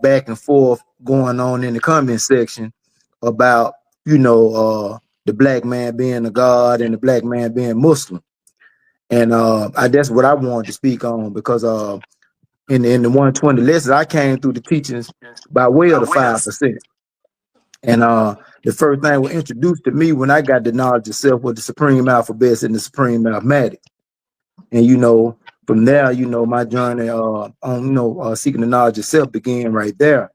back and forth going on in the comment section about, you know, the black man being a god and the black man being Muslim. And that's what I wanted to speak on, because in the 120 lessons, I came through the teachings by way of the 5%. And the first thing was introduced to me when I got the knowledge of self was the supreme alphabets and the supreme mathematics. And, you know, from there, you know, my journey on, you know, seeking the knowledge of self began right there.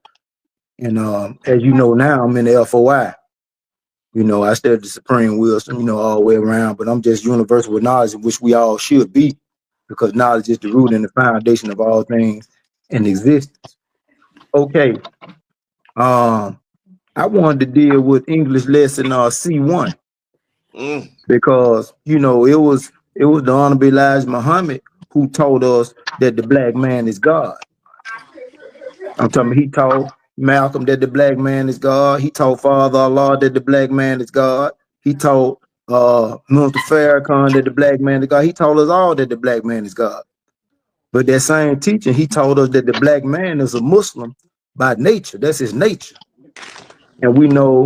And as you know now, I'm in the FOI. You know, I studied the supreme wisdom, you know, all the way around, but I'm just universal with knowledge, which we all should be, because knowledge is the root and the foundation of all things in existence. Okay. I wanted to deal with English lesson C1 because, you know, it was the Honorable Elijah Muhammad who told us that the black man is God. I'm talking about he told Malcolm that the black man is God. He told Father Allah that the black man is God. He told Mr. Farrakhan that the black man is God. He told us all that the black man is God. But that same teaching, he told us that the black man is a Muslim by nature. That's his nature. And we know,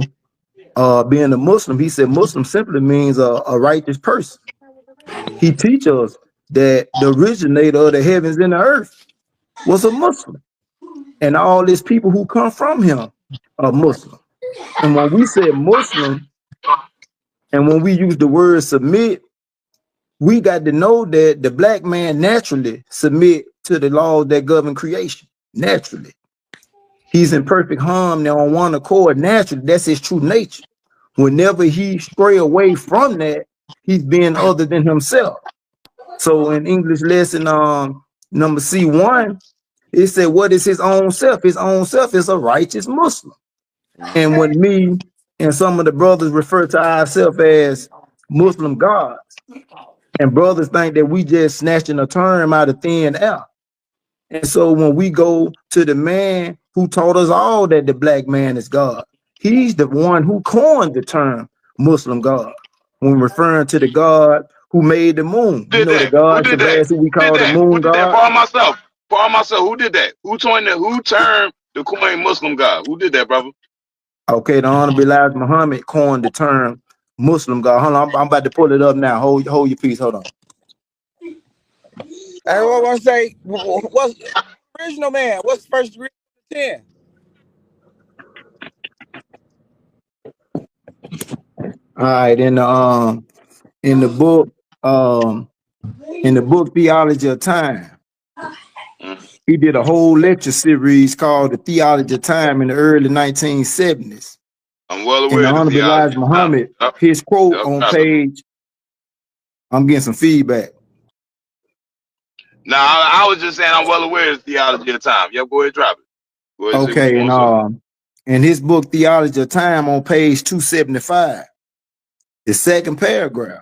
being a Muslim, he said Muslim simply means a righteous person. He teaches us that the originator of the heavens and the earth was a Muslim. And all these people who come from him are Muslim. And when we say Muslim, and when we use the word submit, we got to know that the black man naturally submit to the laws that govern creation, naturally. He's in perfect harmony on one accord naturally. That's his true nature. Whenever he stray away from that, he's being other than himself. So in English lesson number C1, it said, what is his own self? His own self is a righteous Muslim. And when me and some of the brothers refer to ourselves as Muslim gods, and brothers think that we just snatching a term out of thin air. And so when we go to the man who taught us all that the black man is God, he's the one who coined the term Muslim God when referring to the God who made the moon. You know, the God Shabazz, who we call the moon God. For myself, who did that? Who termed the coin Muslim God? Who did that, brother? Okay, the Honorable Elijah Muhammad coined the term Muslim God. Hold on, I'm about to pull it up now. Hold your peace. Hold on. I want to say, what's original man? What's the first degree of 10? All right, in the book Theology of Time, he did a whole lecture series called The Theology of Time in the early 1970s. I'm well aware. And the Honorable Elijah Muhammad, his quote on page, I'm getting some feedback. No, I was just saying I'm well aware of Theology of Time. Yeah, go ahead, drop it. Go ahead, okay, and in his book Theology of Time on page 275, the second paragraph,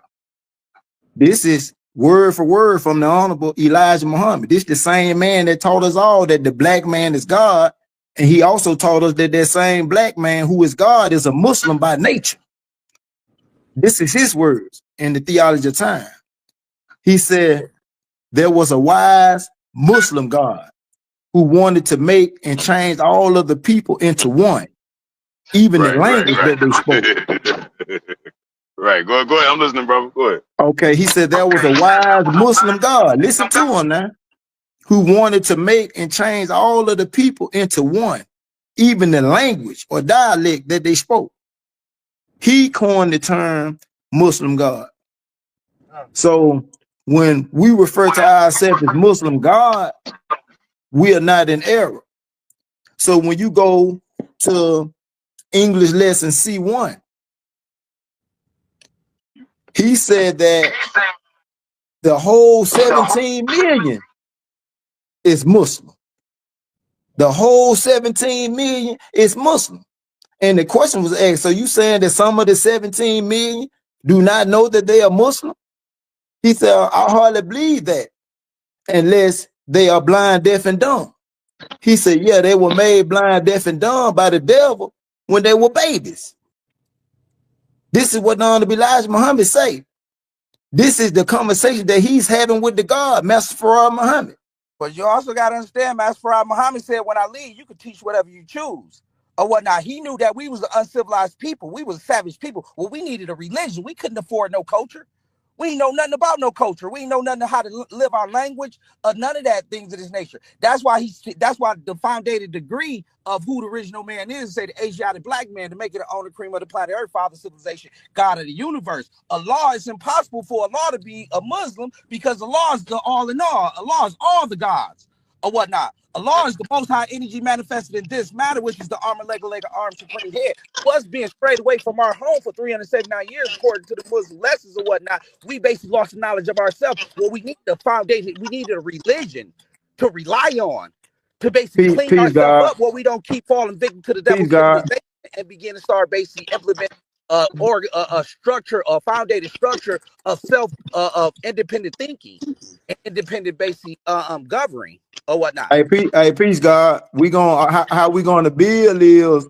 this is word for word from the Honorable Elijah Muhammad. This is the same man that taught us all that the black man is God. And he also taught us that that same black man who is God is a Muslim by nature. This is his words in the Theology of Time. He said, there was a wise Muslim God who wanted to make and change all of the people into one, even the language that they spoke. Right, go ahead. I'm listening, brother. Go ahead. Okay, he said there was a wise Muslim God. Listen to him now. Who wanted to make and change all of the people into one, even the language or dialect that they spoke. He coined the term Muslim God. So when we refer to ourselves as Muslim God, we are not in error. So when you go to English lesson C1, he said that the whole 17 million is Muslim. The whole 17 million is Muslim. And the question was asked, so you saying that some of the 17 million do not know that they are Muslim? He said, I hardly believe that unless they are blind, deaf, and dumb. He said, yeah, they were made blind, deaf, and dumb by the devil when they were babies. This is what the Honorable Elijah Muhammad say. This is the conversation that he's having with the God, Master Farad Muhammad. But you also got to understand, Master Farad Muhammad said, when I leave, you can teach whatever you choose or whatnot. He knew that we was an uncivilized people. We was savage people. Well, we needed a religion. We couldn't afford no culture. We ain't know nothing about no culture. We ain't know nothing how to live our language or none of that things of this nature. That's why the foundated degree of who the original man is, say the Asiatic black man, to make it the owner cream of the planet Earth, father civilization, God of the universe. Allah, it's impossible for Allah to be a Muslim because Allah is the all in all. Allah is all the gods or whatnot. Allah is the most high energy manifested in this matter, which is the armor, leg, arm, supreme head. Us being strayed away from our home for 379 years, according to the Muslim lessons or whatnot, we basically lost the knowledge of ourselves. Well, we need the foundation. We needed a religion to rely on to basically clean Peace, ourselves God. up where we don't keep falling victim to the Peace, devil's God. civilization and begin to start basically implementing a structure, a foundated structure of of independent thinking and independent basically governing or whatnot. Hey, peace, God. We gonna how we gonna build is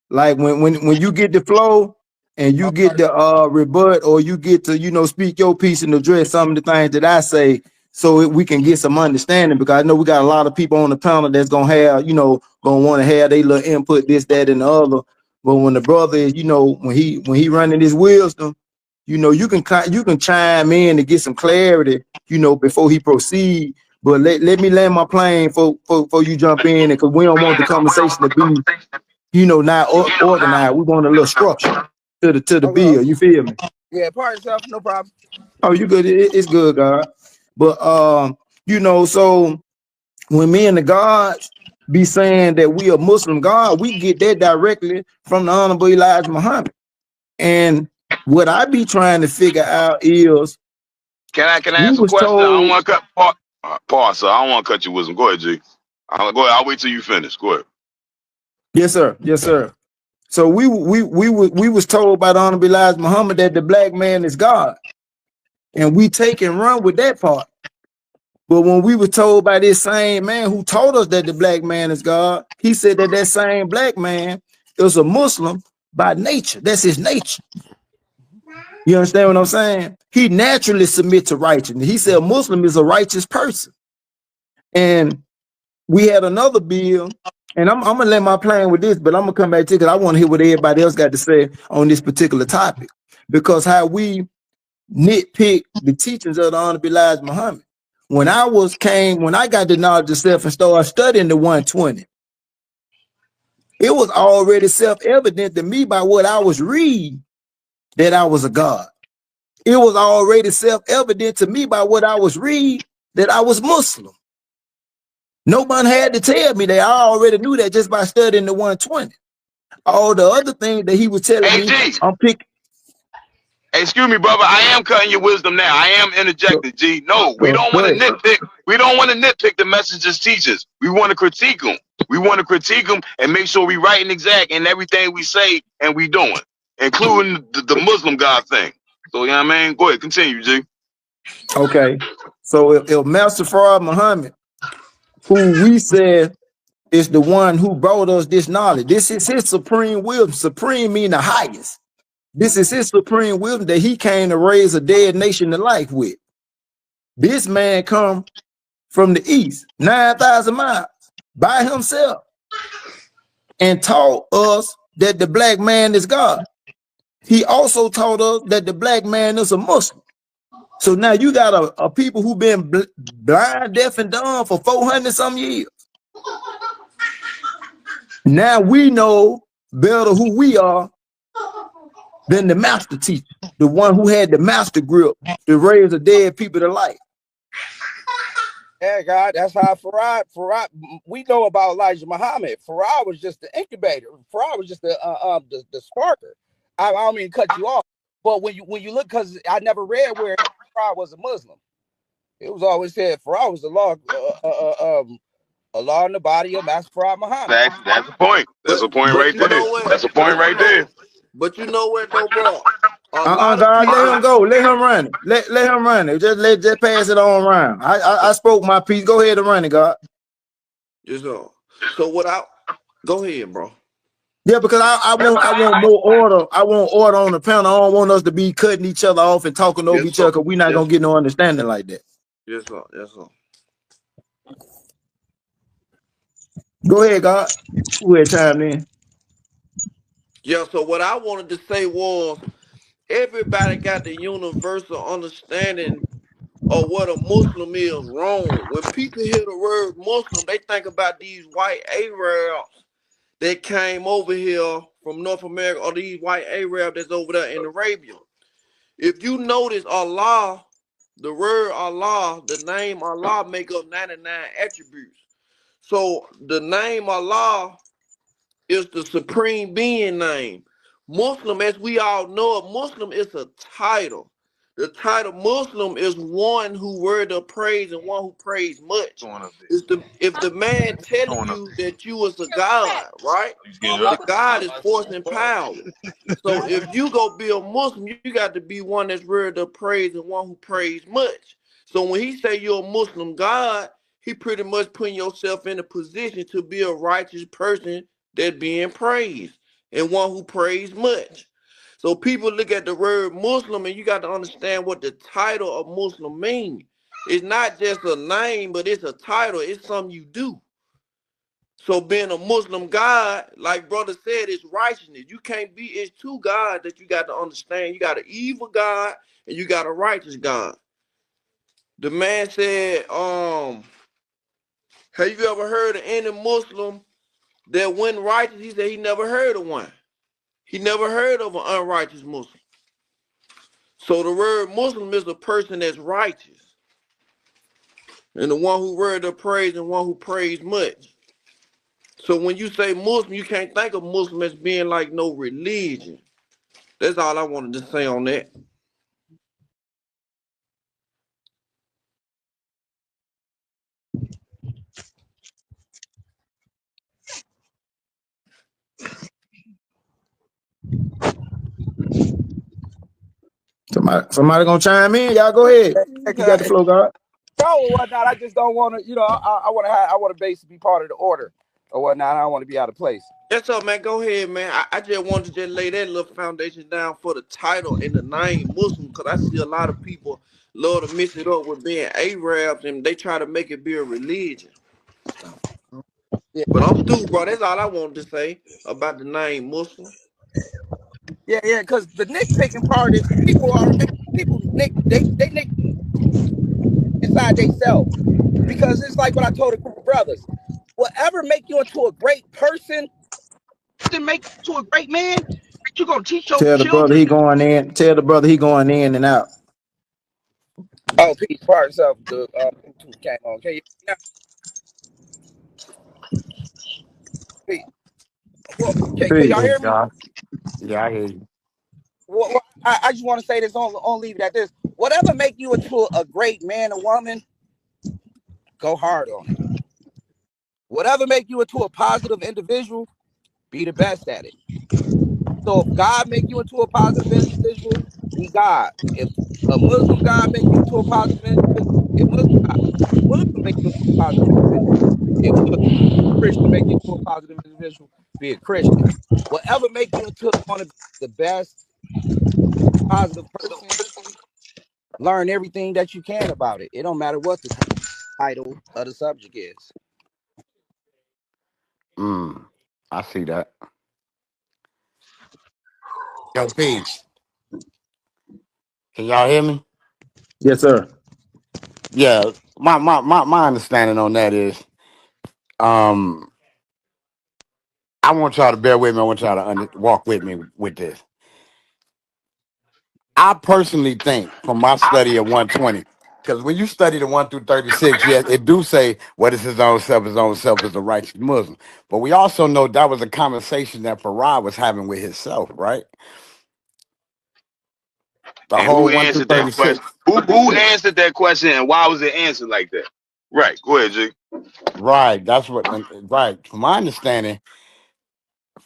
like when you get the flow and you get the rebut or you get to speak your piece and address some of the things that I say, so we can get some understanding, because I know we got a lot of people on the panel that's gonna have gonna want to have their little input, this, that, and the other. But when the brother is when he running his wisdom, you can chime in to get some clarity before he proceed. But let me land my plane for you jump in, because we don't want the conversation to be, not organized. We want a little structure to the bill. You feel me? Yeah, part yourself, no problem. Oh, you good? It's good, God. But so when me and the gods be saying that we are Muslim God, we get that directly from the Honorable Elijah Muhammad. And what I be trying to figure out is, Can I we ask a was question? I don't told. want to pause, sir. I don't want to cut your wisdom. Go ahead, G. Go ahead. I'll wait till you finish. Go ahead. Yes, sir. Yes, sir. So we was told by the Honorable Elijah Muhammad that the black man is God, and we take and run with that part. But when we were told by this same man who told us that the black man is God, he said that that same black man is a Muslim by nature. That's his nature. You understand what I'm saying? He naturally submits to righteousness. He said a Muslim is a righteous person. And we had another bill, and I'm gonna let my plan with this, but I'm gonna come back to it because I want to hear what everybody else got to say on this particular topic. Because how we nitpick the teachings of the Honorable Elijah Muhammad. When I got the knowledge of self and started studying the 120, it was already self-evident to me by what I was reading that I was a God. It was already self-evident to me by what I was reading that I was Muslim. Nobody had to tell me that. I already knew that just by studying the 120. All the other things that he was telling Hey, me, G. I'm picking. Hey, excuse me, brother. I am cutting your wisdom now. I am interjecting, G. No, we don't Go want to ahead. nitpick. We don't want to nitpick the messages teachers. We want to critique them. We want to critique them and make sure we right and exact in everything we say and we doing, including the Muslim God thing. So, you know what I mean? Go ahead. Continue, G. Okay. So if Master Farad Muhammad, who we said is the one who brought us this knowledge, this is his supreme wisdom. Supreme mean the highest. This is his supreme wisdom that he came to raise a dead nation to life with. This man come from the east, 9,000 miles by himself, and taught us that the black man is God. He also taught us that the black man is a Muslim. So now you got a people who've been blind, deaf, and dumb for 400 some years. Now we know better who we are than the master teacher, the one who had the master grip to raise the dead people to life. Yeah, God, that's how Farad, we know about Elijah Muhammad. Farad was just the incubator. Farad was just the sparker. I don't mean to cut you off, but when you look, because I never read where Farad was a Muslim. It was always said Farad was the law, Allah in the body of Master Farad Muhammad. That's a point. That's a point right there. That's a point right there. But you know what, though, bro? God, let him go. Let him run it. Let him run it. Just pass it on around. I spoke my piece. Go ahead and run it, God. So go ahead, bro. Yeah, because I want more order. I want order on the panel. I don't want us to be cutting each other off and talking over each other, because we're not gonna get no understanding like that. Yes, sir. Yes, sir. Go ahead, God. Who had chimed in? Yeah, so what I wanted to say was everybody got the universal understanding of what a Muslim is wrong. When people hear the word Muslim, they think about these white Arabs that came over here from North America, or these white Arabs that's over there in Arabia. If you notice Allah, the word Allah, the name Allah make up 99 attributes. So the name Allah is the supreme being name. Muslim, as we all know, a Muslim is a title. The title Muslim is one who word of praise and one who prays much. If the man telling you that you was a God, right? The God is force and power. So if you go be a Muslim, you got to be one that's word of praise and one who prays much. So when he say you're a Muslim God, he pretty much putting yourself in a position to be a righteous person that being praised and one who prays much. So people look at the word Muslim and you got to understand what the title of Muslim means. It's not just a name, but it's a title. It's something you do. So being a Muslim God, like brother said, is righteousness. You can't be, it's two gods that you got to understand. You got an evil God and you got a righteous God. The man said, have you ever heard of any Muslim that went righteous? He said he never heard of one. He never heard of an unrighteous Muslim. So the word Muslim is a person that's righteous. And the one who word of praise and one who prays much. So when you say Muslim, you can't think of Muslim as being like no religion. That's all I wanted to say on that. Somebody gonna chime in? Y'all go ahead. You got the flow, God. No, or whatnot. I just don't want to, I want to have, I want to basically be part of the order or whatnot. I don't want to be out of place. Yes, sir, man. Go ahead, man. I just wanted to just lay that little foundation down for the title and the name Muslim, because I see a lot of people love to mix it up with being Arabs and they try to make it be a religion. Yeah, But I'm through, bro. That's all I wanted to say about the name Muslim. yeah. Because the nitpicking part is people nick they nick inside themselves. Because it's like what I told a group of brothers. Whatever make you into a great person, to make you to a great man, you're gonna teach your Tell the brother children. he going in. Tell the brother he going in and out. Oh, peace, part of the Bluetooth came on. Can you peace. Well, can y'all Peace. hear Peace, me? God. Yeah, I hear you. Well, I just want to say this on leave it at this. Whatever make you into a great man or woman, go hard on it. Whatever make you into a positive individual, be the best at it. So if God make you into a positive individual, be God. If a Muslim God make you into a positive individual, be a Muslim God. If a Muslim make you into a positive individual, be a Muslim. Christian make you into a positive individual, be a Christian. Whatever make you into want to be the best positive person, learn everything that you can about it. It don't matter what the title of the subject is. I see that. Yo, peace. Can y'all hear me? Yes, sir. Yeah. My understanding on that is, um, I want y'all to bear with me. I want y'all to walk with me with this. I personally think, from my study of 120, because when you study the 1 through 36, yes, it do say what is his own self is a righteous Muslim. But we also know that was a conversation that Farad was having with himself, right? The And whole who 1 through answered that 36. question? Who answered that question and why was it answered like that? Right. Go ahead, G. Right. That's what, right. From my understanding,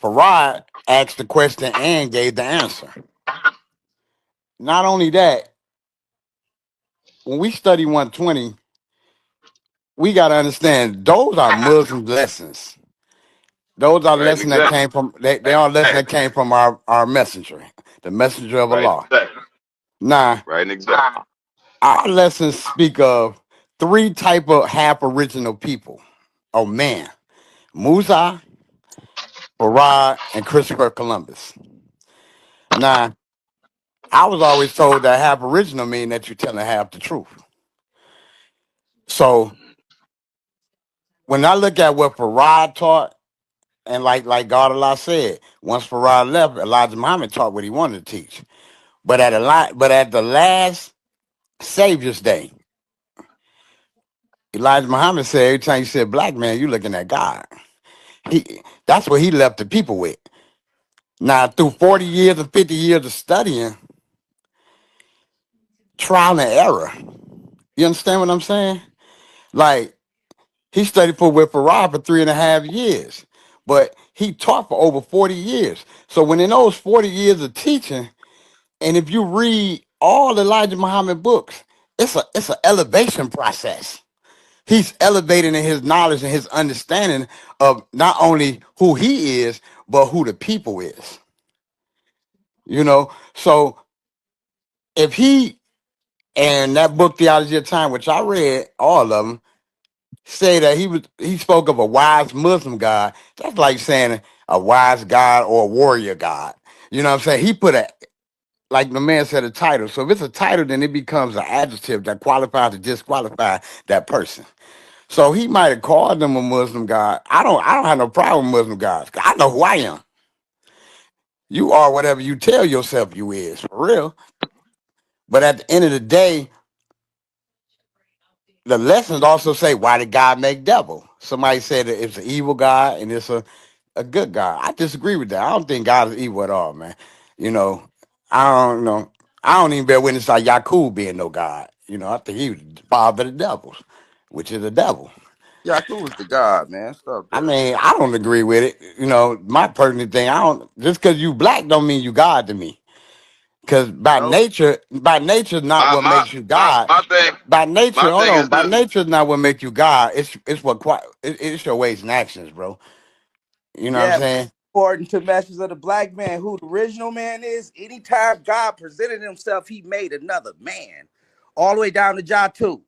Farad asked the question and gave the answer. Not only that, when we study 120, we got to understand those are Muslim lessons. Those are Right and lessons that exact. came from, they are lessons that came from our messenger, the messenger of Right and Allah. exact. Now, Right and exact. our lessons speak of three type of half original people, or man. Musa, Farad, and Christopher Columbus. Now, I was always told that half original mean that you're telling half the truth. So when I look at what Farad taught, and like God Allah said, once Farad left, Elijah Muhammad taught what he wanted to teach. But at the last Savior's Day, Elijah Muhammad said, every time you said black man, you looking at God. That's what he left the people with. Now, through 40 years and 50 years of studying, trial and error. You understand what I'm saying? Like, he studied with Farad for 3.5 years, but he taught for over 40 years. So when in those 40 years of teaching, and if you read all Elijah Muhammad books, it's an elevation process. He's elevating in his knowledge and his understanding of not only who he is, but who the people is. You know, so if he and that book Theology of Time, which I read all of them, say that he spoke of a wise Muslim God, that's like saying a wise God or a warrior God. You know what I'm saying? He put like the man said, a title. So if it's a title, then it becomes an adjective that qualifies to disqualify that person. So he might have called them a Muslim God. I don't have no problem with Muslim gods. I know who I am. You are whatever you tell yourself you is, for real. But at the end of the day, the lessons also say, why did God make devil? Somebody said that it's an evil God and it's a good God. I disagree with that. I don't think God is evil at all, man. You know, I don't know. I don't even bear witness like Yakub being no God. You know, I think he was the father of the devils, which is the devil. Yaku was the God, man. Stop I that. mean, I don't agree with it. You know, my personal thing, I don't just because you black don't mean you God to me. Because No. by nature, not My what my makes you my God. my thing By nature, my hold thing on. is By this. nature, is not what make you God. It's what it's your ways and actions, bro. You know what I'm Yeah, saying? according to Masters of the Black Man, who the original man is, anytime God presented himself, he made another man. All the way down to Jatu.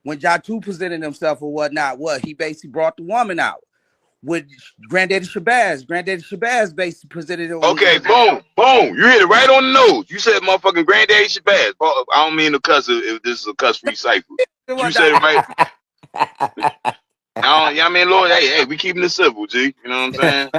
When Jatu presented himself or whatnot, he basically brought the woman out. With Granddaddy Shabazz basically presented him. Okay, boom, boom. You hit it right on the nose. You said motherfucking granddaddy Shabazz. I don't mean to cuss if this is a cuss free cipher. But you said it right. I don't, yeah, I mean, Lord, hey, we keeping it civil, G. You know what I'm saying?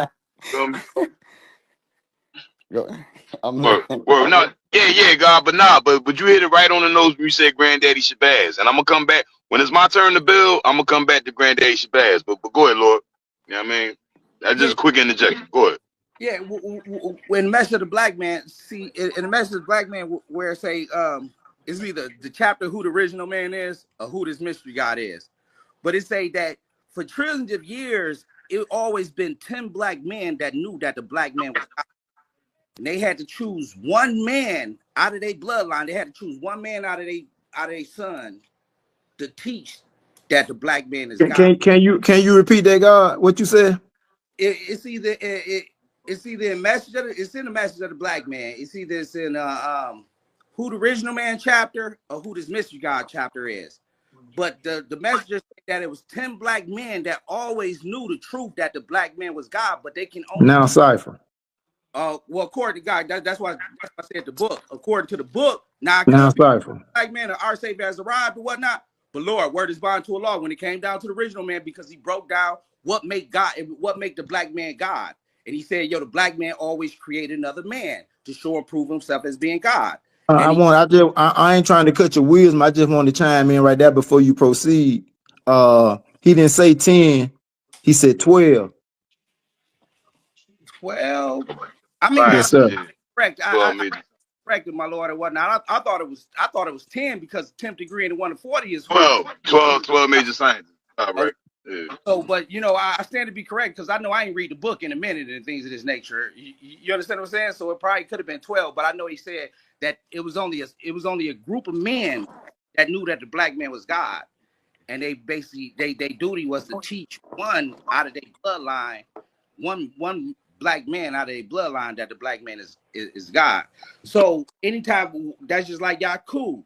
I'm Word. No, yeah, God, but nah, but you hit it right on the nose when you said Granddaddy Shabazz, and I'm gonna come back when it's my turn to build. I'm gonna come back to Granddaddy Shabazz, but go ahead, Lord. You know what I mean? That's Yeah, just a quick interjection. Go ahead. yeah. When Message of the Black Man, see in the Message of the Black Man, where it say it's either the chapter who the original man is or who this mystery God is, but it say that for trillions of years it always been 10 black men that knew that the black man was God. And they had to choose one man out of their bloodline. They had to choose one man out of their son to teach that the black man is God. Can you repeat that, God? What you said? It's either in it's in the message of the black man. It's either it's in who the original man chapter or who this mystery God chapter is. But the messenger said that it was 10 black men that always knew the truth that the black man was God, but they can only Now cipher. well, according to God, that's why I said the book. According to the book, now it Now could be cipher. black man or our Savior has arrived or whatnot. But Lord, word is bound to a law when it came down to the original man, because he broke down what make God and what make the black man God. And he said, yo, the black man always created another man to show and prove himself as being God. And he I ain't trying to cut your wisdom. I just want to chime in right there before you proceed. He didn't say 10, he said 12. 12. I mean, Yes, Right. sir. Yeah. correct. Well, I corrected my Lord and whatnot. I thought it was 10 because 10th degree and 1 to 40 is who. 12 major sciences. All right. Yeah. So, but I stand to be correct because I know I ain't read the book in a minute and things of this nature. You understand what I'm saying? So it probably could have been 12, but I know he said that it was only a group of men that knew that the black man was God, and they basically their duty was to teach one out of their bloodline, one black man out of their bloodline that the black man is God. So anytime that's just like Yakub.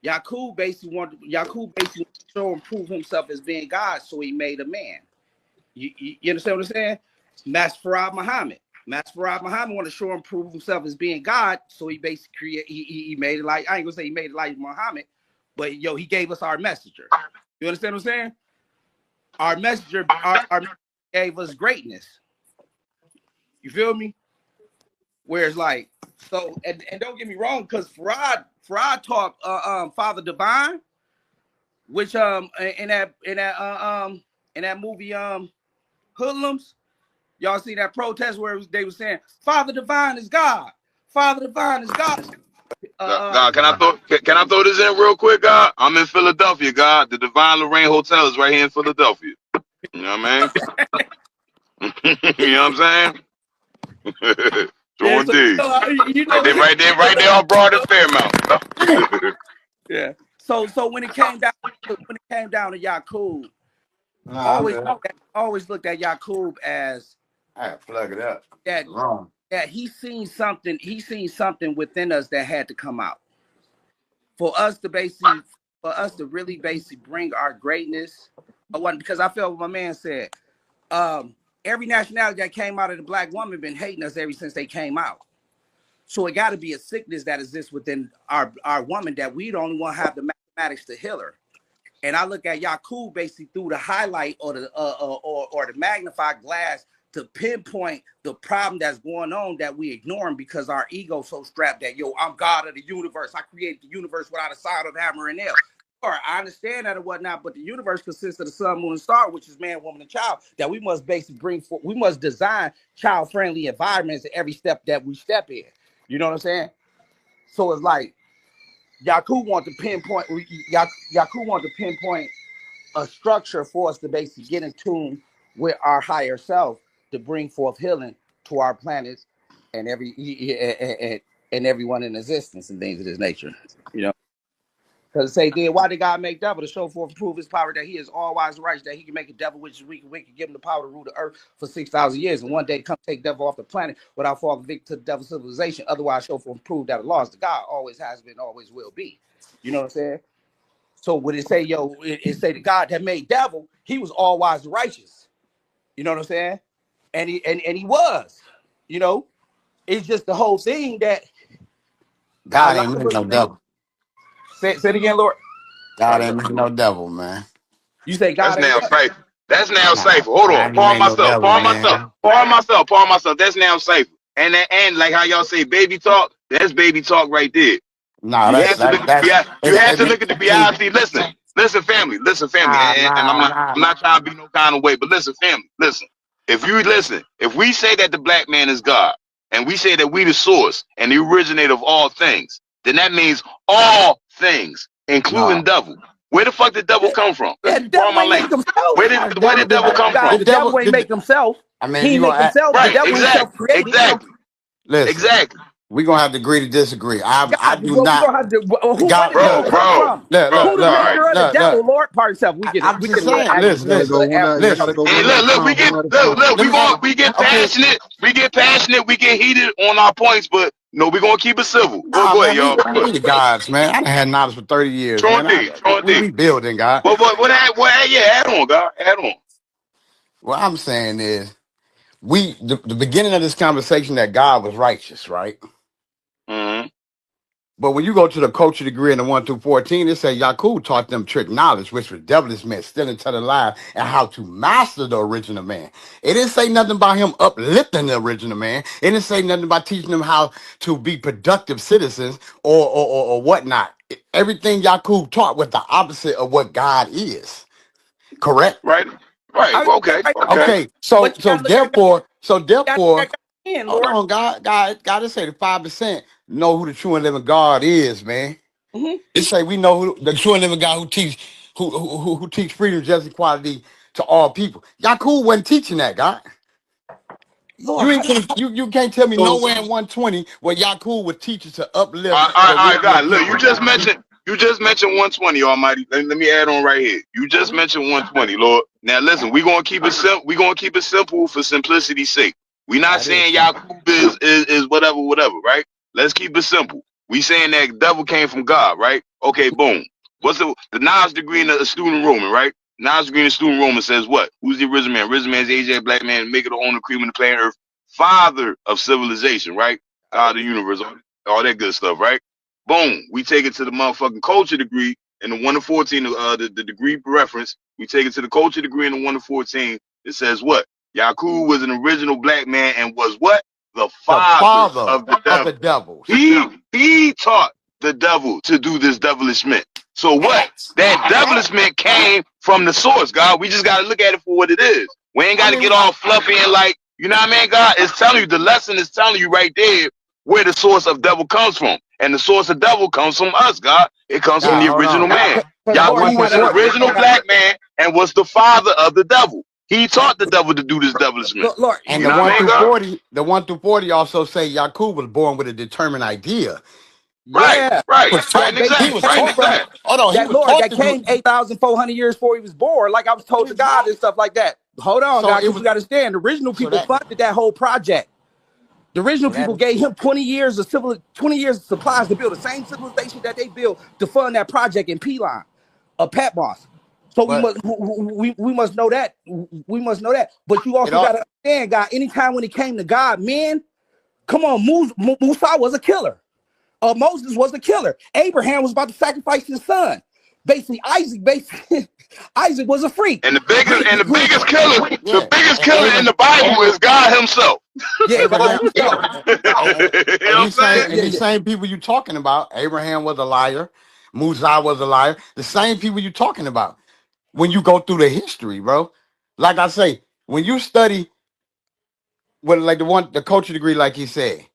Yakub basically wanted to show and prove himself as being God, so he made a man. You understand what I'm saying? Master Muhammad. Master Muhammad want to show and prove himself as being God, so he basically he made it like, I ain't gonna say he made it like Muhammad, but he gave us our messenger. You understand what I'm saying? Our messenger, our gave us greatness. You feel me? Whereas like, so and don't get me wrong, because Farad taught Father Divine, which in that movie Hoodlums, y'all see that protest where they were saying Father Divine is God, Father Divine is God. God, can I throw this in real quick, God? I'm in Philadelphia, God. The Divine Lorraine Hotel is right here in Philadelphia. You know what I mean? You know what I'm saying? Yeah, Sure so indeed. Right there on Broad and Fairmount. Yeah. So when it came down to Yaqub, always looked at Yaqub as I gotta plug it up. that Wrong. he seen something within us that had to come out. For us to really basically bring our greatness. Because I felt what my man said. Every nationality that came out of the black woman been hating us ever since they came out. So it got to be a sickness that exists within our woman that we don't even want to have the mathematics to heal her. And I look at Yaqub basically through the highlight or the magnified glass to pinpoint the problem that's going on that we ignoring because our ego so strapped that I'm God of the universe. I created the universe without a side of hammer and nail. Or I understand that or whatnot, but the universe consists of the sun, moon, and star, which is man, woman, and child. That we must basically bring forth. We must design child-friendly environments at every step that we step in. You know what I'm saying? So it's like Yaqub want to pinpoint. Yaqub want to pinpoint a structure for us to basically get in tune with our higher self to bring forth healing to our planets and everyone in existence and things of this nature. You know, because say, then why did God make devil to show forth and prove his power that he is all wise and righteous, that he can make a devil which is weak and wicked, give him the power to rule the earth for 6,000 years, and one day come take devil off the planet without falling victim to the devil's civilization. Otherwise, show forth and prove that the laws of God always has been, always will be. You know what I'm saying? So when it say, it say the God that made devil, he was all wise and righteous. You know what I'm saying? And he was, it's just the whole thing that a God lot ain't of make us no think. devil. Say it again, Lord. God ain't make no devil, man. You say That's God ain't now what? safe. That's now Nah, safer. Hold on. God ain't make no devil, man. Pardon myself. That's now safer. And like how y'all say baby talk, that's baby talk right there. Nah, You Yeah. have to look at the see, reality. Listen, family. And I'm nah. not trying to be no kind of way, but listen, family. Listen. If we say that the black man is God, and we say that we the source and the originator of all things, then that means all things, including No. devil. Where the fuck did devil come from? Yeah, Let's the pardon devil my ain't make language. himself. Where did devil come from? God, the devil ain't make himself. I mean, He if you ain't make gonna act, himself. The Right, devil himself created. listen, exactly. we gonna have to agree to disagree. I God, do well, we not. gonna have to. Where God, did devil come from? Who the All right. maker of the devil? look. Lord, part yourself. I'm We just can saying. actually Listen, do a listen, little Y'all gotta listen. go Hey, one at a look, time, one at a time. Let me ask, we get okay. passionate, we get heated on our points, but no, we're gonna keep it civil. Go Nah, ahead, man, y'all. Go we ahead. the gods, man. I done had knowledge for 30 years, Strong man. D, strong D. We building, God. Yeah, add on, God, add on. What I'm saying is, the beginning of this conversation that God was righteous, right? Mm-hmm. But when you go to the culture degree in the 1 through 14, it says Yaqub taught them trick knowledge, which was devilish meant stealing, telling lies, and how to master the original man. It didn't say nothing about him uplifting the original man. It didn't say nothing about teaching them how to be productive citizens or whatnot. Everything Yaqub taught was the opposite of what God is. Correct? Right, right. I, Okay, okay. Okay. So but you so gotta look at God. therefore, You gotta look at God in, hold Lord. on, God to say the 5% know who the true and living God is, man. Mm-hmm. It say we know who the true and living God who teach freedom, justice, equality to all people. Yaqub wasn't teaching that, God. Lord, how, You can't tell me So, nowhere in 120 where Yaqub was teaching to uplift the All right, original God. Look, people. you just mentioned 120, Almighty. Let me add on right here. You just mentioned 120, Lord. Now listen, we're gonna keep it simple. We're gonna keep it simple for simplicity's sake. We're not That is saying simple. Yaqub is whatever, right? Let's keep it simple. We saying that devil came from God, right? Okay, boom. What's the knowledge degree in a student Roman, right? Nas Green, the student Roman, says what? Who's the original man? Original man is AJ Blackman, maker of the owner, cream of the planet Earth, father of civilization, right? God of the universe, all that good stuff, right? Boom. We take it to the motherfucking culture degree in the 1 to 14, the degree reference. We take it to the culture degree in the 1 to 14. It says what? Yakub was an original black man and was what? The father of the devil. He taught the devil to do this devilishment. So what? That devilishment came from the source, God. We just got to look at it for what it is. We ain't got to get all fluffy and like, you know what I mean, God? It's telling you, the lesson is telling you right there where the source of devil comes from. And the source of devil comes from us, God. It comes from the original man. Yahweh was an original black man and was the father of the devil. He taught the devil to do this devilishment. Lord, and the 1 through 40, the 1 through 40 also say Yakub was born with a determined idea. Yeah, right, exactly. Hold on, that Lord that came 8,400 years before he was born, like I was told to God and stuff like that. Hold on, God, because you got to understand, the original people funded that whole project. The original people gave him 20 years of supplies to build the same civilization that they built to fund that project in P.E.A.C.E, Patmos. So we must know that. We must know that. But you also got to understand, God, anytime when it came to God, men, come on, Musa was a killer. Moses was a killer. Abraham was about to sacrifice his son. Basically, Isaac was a freak. And the biggest killer in the Bible is God himself. Yeah, God himself. And these same people you talking about, Abraham was a liar, Musa was a liar. The same people you talking about. When you go through the history, bro, like I say, when you study with like the culture degree, like he said,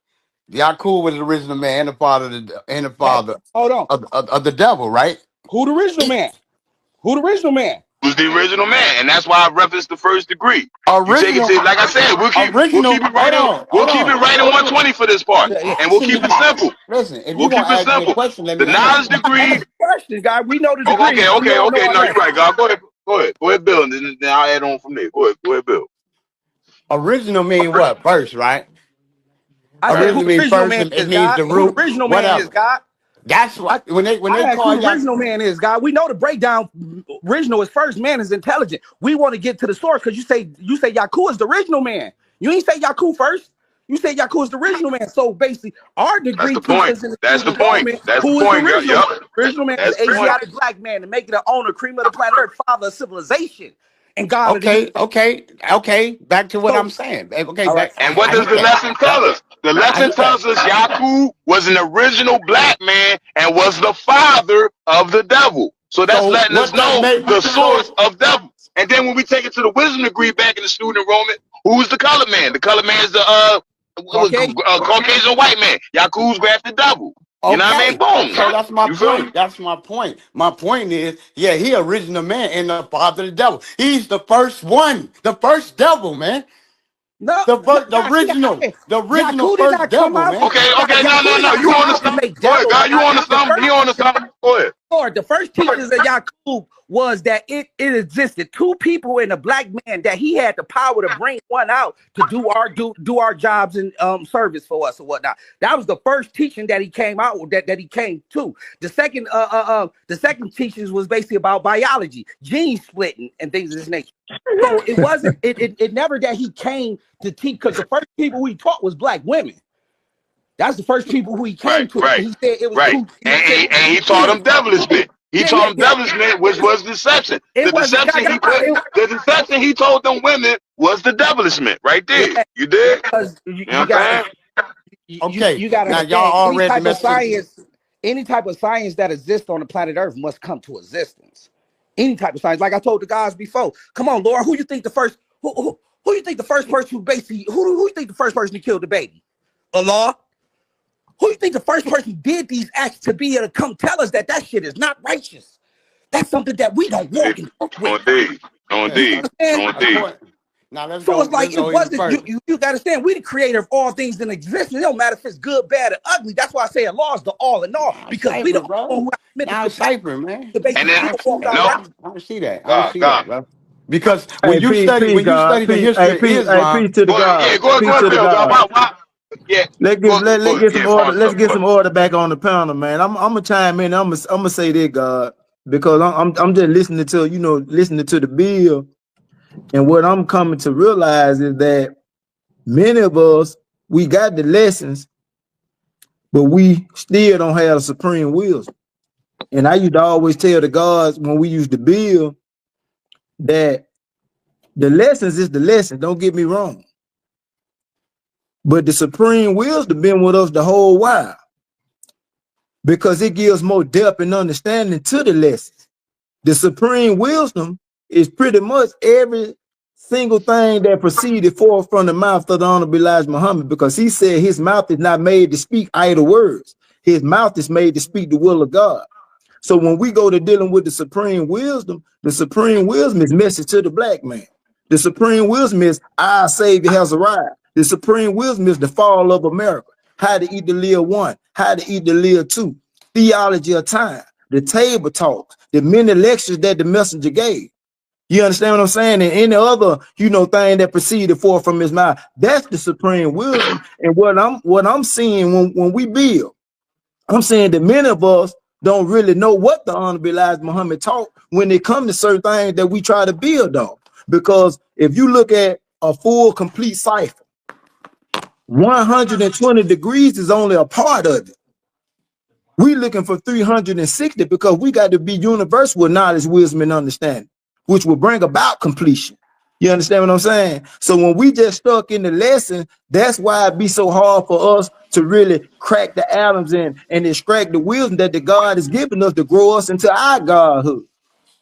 Yakub was the original man, the father of the devil, right? Who the original man? Who the original man? Who's the original man? And that's why I referenced the first degree. You take it to, like I said, we'll keep it right in 120 for this part, and we'll keep it simple. Listen, if we'll keep it simple. The knowledge degree. Question, guy. We know the degree. Okay. No, you're right, God. Go ahead, Bill, and then I'll add on from there. Go ahead, Bill. Original mean what? First, right? Original mean first. It means the root. Original man is God. That's what when they call the original man is God. We know the breakdown. Original is first. Man is intelligent. We want to get to the source because you say Yakub is the original man. You ain't say Yakub first. You say Yakub is the original man. So basically, our degree teaches in the That's the point. Who is the original? Original man is Asiatic black man and making the owner, cream of the planet Earth, father of civilization. And God. Okay. Back to what I'm saying. Okay. Right. And what does the lesson tell us? The lesson tells us Yakub was an original black man and was the father of the devil. So that's letting us know the source of devil. And then when we take it to the wisdom degree back in the student enrollment, who's the colored man? The colored man is the Caucasian white man. Yakub's grafted devil. You know what I mean? Boom. So that's my point. That's my point. My point is, he original man and the father of the devil. He's the first one, the first devil, man. No, the original first devil, man. Okay, no. You understand? Go ahead, God. You understand? He understand? Go ahead. Lord, the first teachings of Yakub was that it existed two people and a black man that he had the power to bring one out to do our jobs and service for us or whatnot. That was the first teaching that he came out with, that he came to. The second teachings was basically about biology, gene splitting and things of this nature. So it wasn't it never that he came to teach, because the first people he taught was black women. That's the first people who he came to. Right. He said it was and he taught them devilishment. He taught them devilishment, which was deception. The deception he told them women was the devilishment right there. Yeah. You did? You got now y'all all read the message. Any type of science that exists on the planet Earth must come to existence. Any type of science, like I told the guys before. Come on, Laura, who you think the first you think the first person who basically who you think the first person to kill the baby? Allah? Who you think the first person did these acts to be able to come tell us that shit is not righteous? That's something that we don't walk in with. Indeed. Now let's so it's like it wasn't you got to understand, we the creator of all things in existence. It don't matter if it's good, bad, or ugly. That's why I say Allah is the all in all, because we don't know who now cipher, man. And then, I don't see that. I don't see that, bro. Because when you study the history of Islam, to the God. Go ahead. Yeah. Let's get some order back on the panel, man. I'm gonna chime in. I'm gonna say this, God. because I'm just listening to, you know, listening to the bill, and what I'm coming to realize is that many of us, we got the lessons, but we still don't have the supreme wisdom. And I used to always tell the guards when we used to build that the lessons is the lesson. Don't get me wrong, but the supreme wisdom been with us the whole while, because it gives more depth and understanding to the lessons. The supreme wisdom is pretty much every single thing that proceeded forth from the mouth of the Honorable Elijah Muhammad, because he said his mouth is not made to speak idle words. His mouth is made to speak the will of God. So when we go to dealing with the supreme wisdom is message to the black man. The supreme wisdom is our Savior has arrived. The supreme wisdom is the fall of America. How to eat the live one, how to eat the live two, theology of time, the table talks, the many lectures that the messenger gave. You understand what I'm saying? And any other, you know, thing that proceeded forth from his mouth. That's the supreme wisdom. And what I'm seeing when we build, I'm saying that many of us don't really know what the Honorable Elijah Muhammad taught when it comes to certain things that we try to build on. Because if you look at a full, complete cipher, 120 degrees is only a part of it. We're looking for 360 because we got to be universal with knowledge, wisdom, and understanding, which will bring about completion. You understand what I'm saying? So when we just stuck in the lesson, that's why it be so hard for us to really crack the atoms and extract the wisdom that the God has given us to grow us into our Godhood.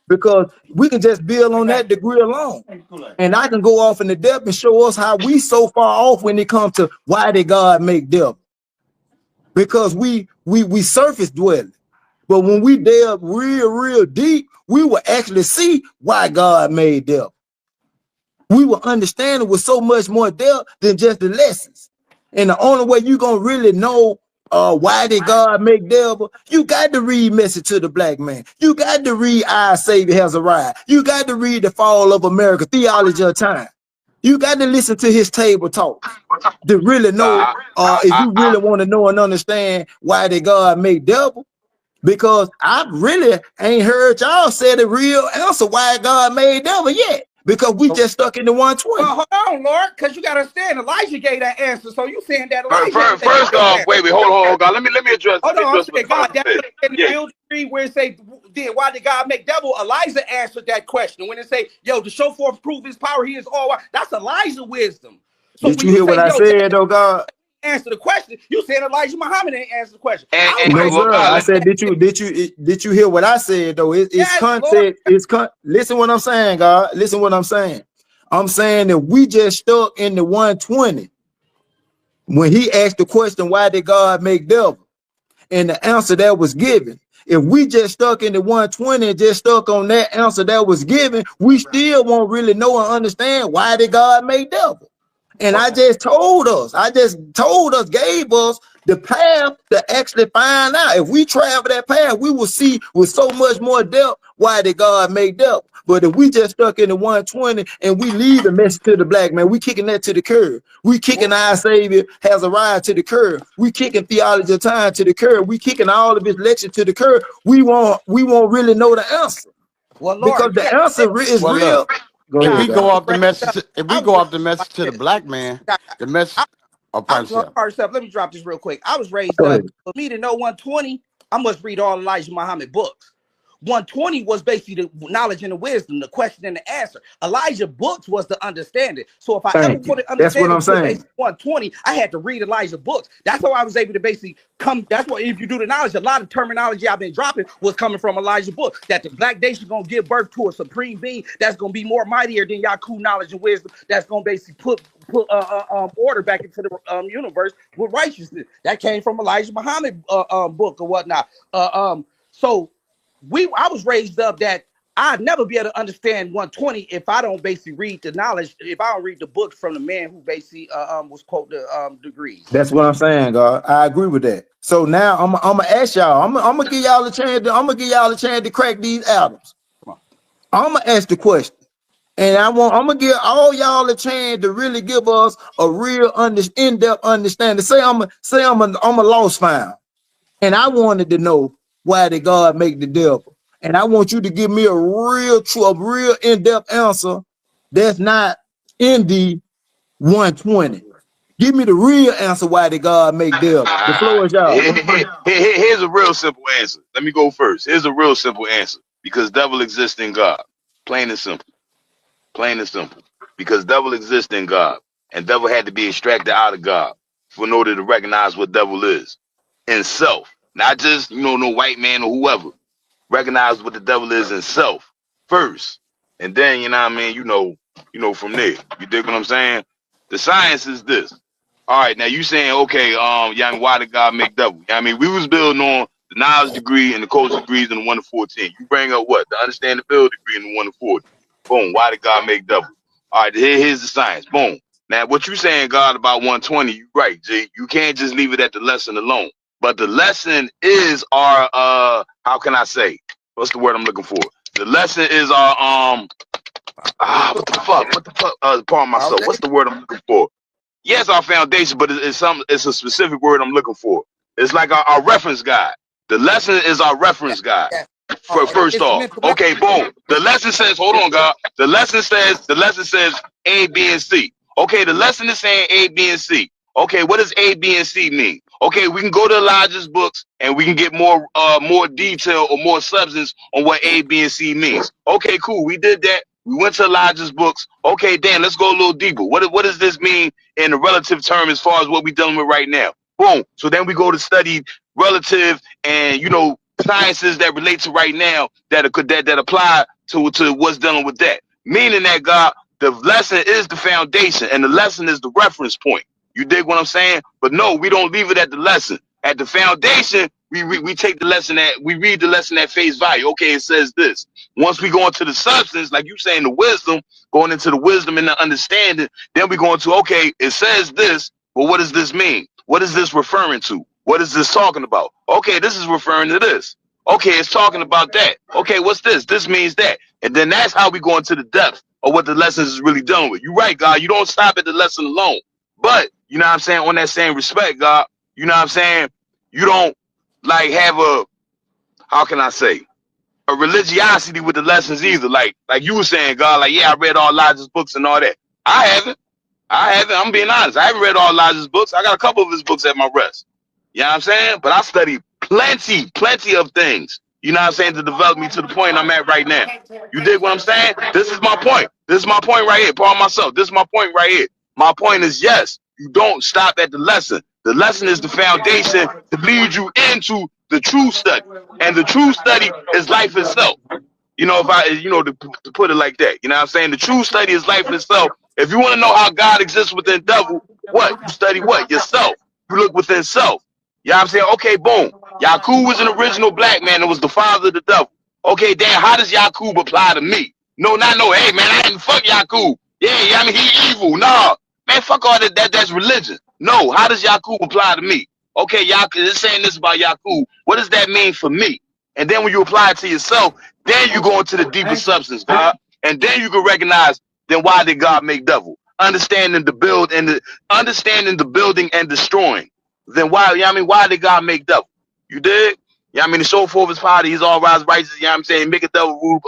Because we can just build on that degree alone. And I can go off in the depth and show us how we so far off when it comes to why did God make devil? Because we surface dwelling. But when we delve real deep, we will actually see why God made devil. We will understand it with so much more depth than just the lessons. And the only way you're gonna really know why did God make devil, you got to read Message to the Black Man. You got to read Our Savior Has Arrived. You got to read The Fall of America, Theology of Time. You got to listen to his table talks to really know, if you really want to know and understand why did God make devil. Because I really ain't heard y'all say the real answer why God made devil yet. Because we just stuck in the 120. Well, hold on, Lord, because you got to understand, Elijah gave that answer. So you saying that Elijah? First off, wait, hold on, God. Let me address. Hold on, I'm saying, God, that that's in the field tree where it say, why did God make devil? Elijah answered that question. When it say, yo, to show forth, prove his power, he is all. That's Elijah wisdom. So did you hear what I said, though, God? Answer the question. You said Elijah Muhammad ain't answer the question. No, sir. I said, did you hear what I said, though? It's yes, context. Listen what I'm saying, God. Listen what I'm saying. I'm saying that we just stuck in the 120 when he asked the question, why did God make devil? And the answer that was given. If we just stuck in the 120 and just stuck on that answer that was given, we still won't really know and understand why did God make devil. And I just told us, gave us the path to actually find out. If we travel that path, we will see with so much more depth why did God make devil. But if we just stuck in the 120 and we leave the message to the black man, we kicking that to the curb. We kicking Our Savior Has Arrived to the curb. We kicking Theology of Time to the curb. We kicking all of his lectures to the curb. We won't really know the answer. Well, Lord, because the answer is real. If we go off the message to the black man, the message. Let me drop this real quick. I was raised up for me to know 120. I must read all Elijah Muhammad books. 120 was basically the knowledge and the wisdom, the question and the answer. Elijah books was the understanding. So if I ever want to understand 120, I had to read Elijah books. That's how I was able to basically come. That's why if you do the knowledge, a lot of terminology I've been dropping was coming from Elijah book. That the black nation gonna give birth to a supreme being that's gonna be more mightier than Yaku knowledge and wisdom. That's gonna basically put order back into the universe with righteousness. That came from Elijah Muhammad book or whatnot. So I was raised up that I'd never be able to understand 120 if I don't basically read the knowledge, if I don't read the books from the man who basically was quote the degrees. That's what I'm saying, God. I agree with that. So now I'm gonna ask y'all. I'm gonna give y'all a chance. I'm gonna give y'all a chance to crack these atoms. I'm gonna ask the question, and I'm gonna give all y'all a chance to really give us a real in-depth understanding. Say I'm a lost found, and I wanted to know why did God make the devil? And I want you to give me a real in-depth answer that's not in the 120. Give me the real answer why did God make devil. The floor is yours. Here's a real simple answer. Let me go first. Here's a real simple answer. Because devil exists in God. Plain and simple. Plain and simple. Because devil exists in God. And devil had to be extracted out of God in order to recognize what devil is. In self. Not just, no white man or whoever. Recognize what the devil is in self first. And then, you know what I mean, from there. You dig what I'm saying? The science is this. All right, now you saying, okay, why did God make devil? I mean, we was building on the knowledge degree and the culture degrees in the 1 to 14. You bring up what? The understandability degree in the 1 to 40. Boom, why did God make devil? All right, here's the science. Boom. Now, what you saying, God, about 120, you right, G. You can't just leave it at the lesson alone. But the lesson is our, how can I say? What's the word I'm looking for? The lesson is our, what the fuck? Pardon myself. What's the word I'm looking for? Yes, our foundation, but it's a specific word I'm looking for. It's like our reference guide. The lesson is our reference guide. First off, okay, boom. The lesson says, hold on, God. The lesson says A, B, and C. Okay, the lesson is saying A, B, and C. Okay, what does A, B, and C mean? Okay, we can go to Elijah's books and we can get more detail or more substance on what A, B, and C means. Okay, cool. We did that. We went to Elijah's books. Okay, Dan, let's go a little deeper. What does this mean in a relative term as far as what we're dealing with right now? Boom. So then we go to study relative and sciences that relate to right now that apply to what's dealing with that. Meaning that, God, the lesson is the foundation and the lesson is the reference point. You dig what I'm saying? But no, we don't leave it at the lesson. At the foundation, we take the lesson we read the lesson at face value. Okay, it says this. Once we go into the substance, like you saying, the wisdom, going into the wisdom and the understanding, then we go into, okay, it says this, but what does this mean? What is this referring to? What is this talking about? Okay, this is referring to this. Okay, it's talking about that. Okay, what's this? This means that. And then that's how we go into the depth of what the lessons is really dealing with. You're right, God. You don't stop at the lesson alone. But, you know what I'm saying, on that same respect, God, you know what I'm saying, you don't, like, have how can I say, a religiosity with the lessons either. Like you were saying, God, like, yeah, I read all Elijah's books and all that. I haven't. I'm being honest. I haven't read all Elijah's books. I got a couple of his books at my rest. You know what I'm saying? But I studied plenty of things. You know what I'm saying? To develop me to the point I'm at right now. You dig what I'm saying? This is my point. This is my point right here. Pardon myself. This is my point right here. My point is, yes, you don't stop at the lesson. The lesson is the foundation to lead you into the true study. And the true study is life itself. If I, to put it like that, you know what I'm saying? The true study is life itself. If you want to know how God exists within devil, what? You study what? Yourself. You look within self. You know what I'm saying? Okay, boom. Yaqub was an original black man that was the father of the devil. Okay, Dan, how does Yaqub apply to me? No, hey, man, I didn't fuck Yaqub. Yeah, I mean, he evil. Nah, man, fuck all that. That's religion. No, how does Yaqub apply to me? Okay, Yaqub is saying this about Yaqub. What does that mean for me? And then when you apply it to yourself, then you go into the deeper substance, God. And then you can recognize, then why did God make devil? Understanding the building and destroying. Then why did God make devil? You dig? To show forth his power, he's all rise righteous, make a devil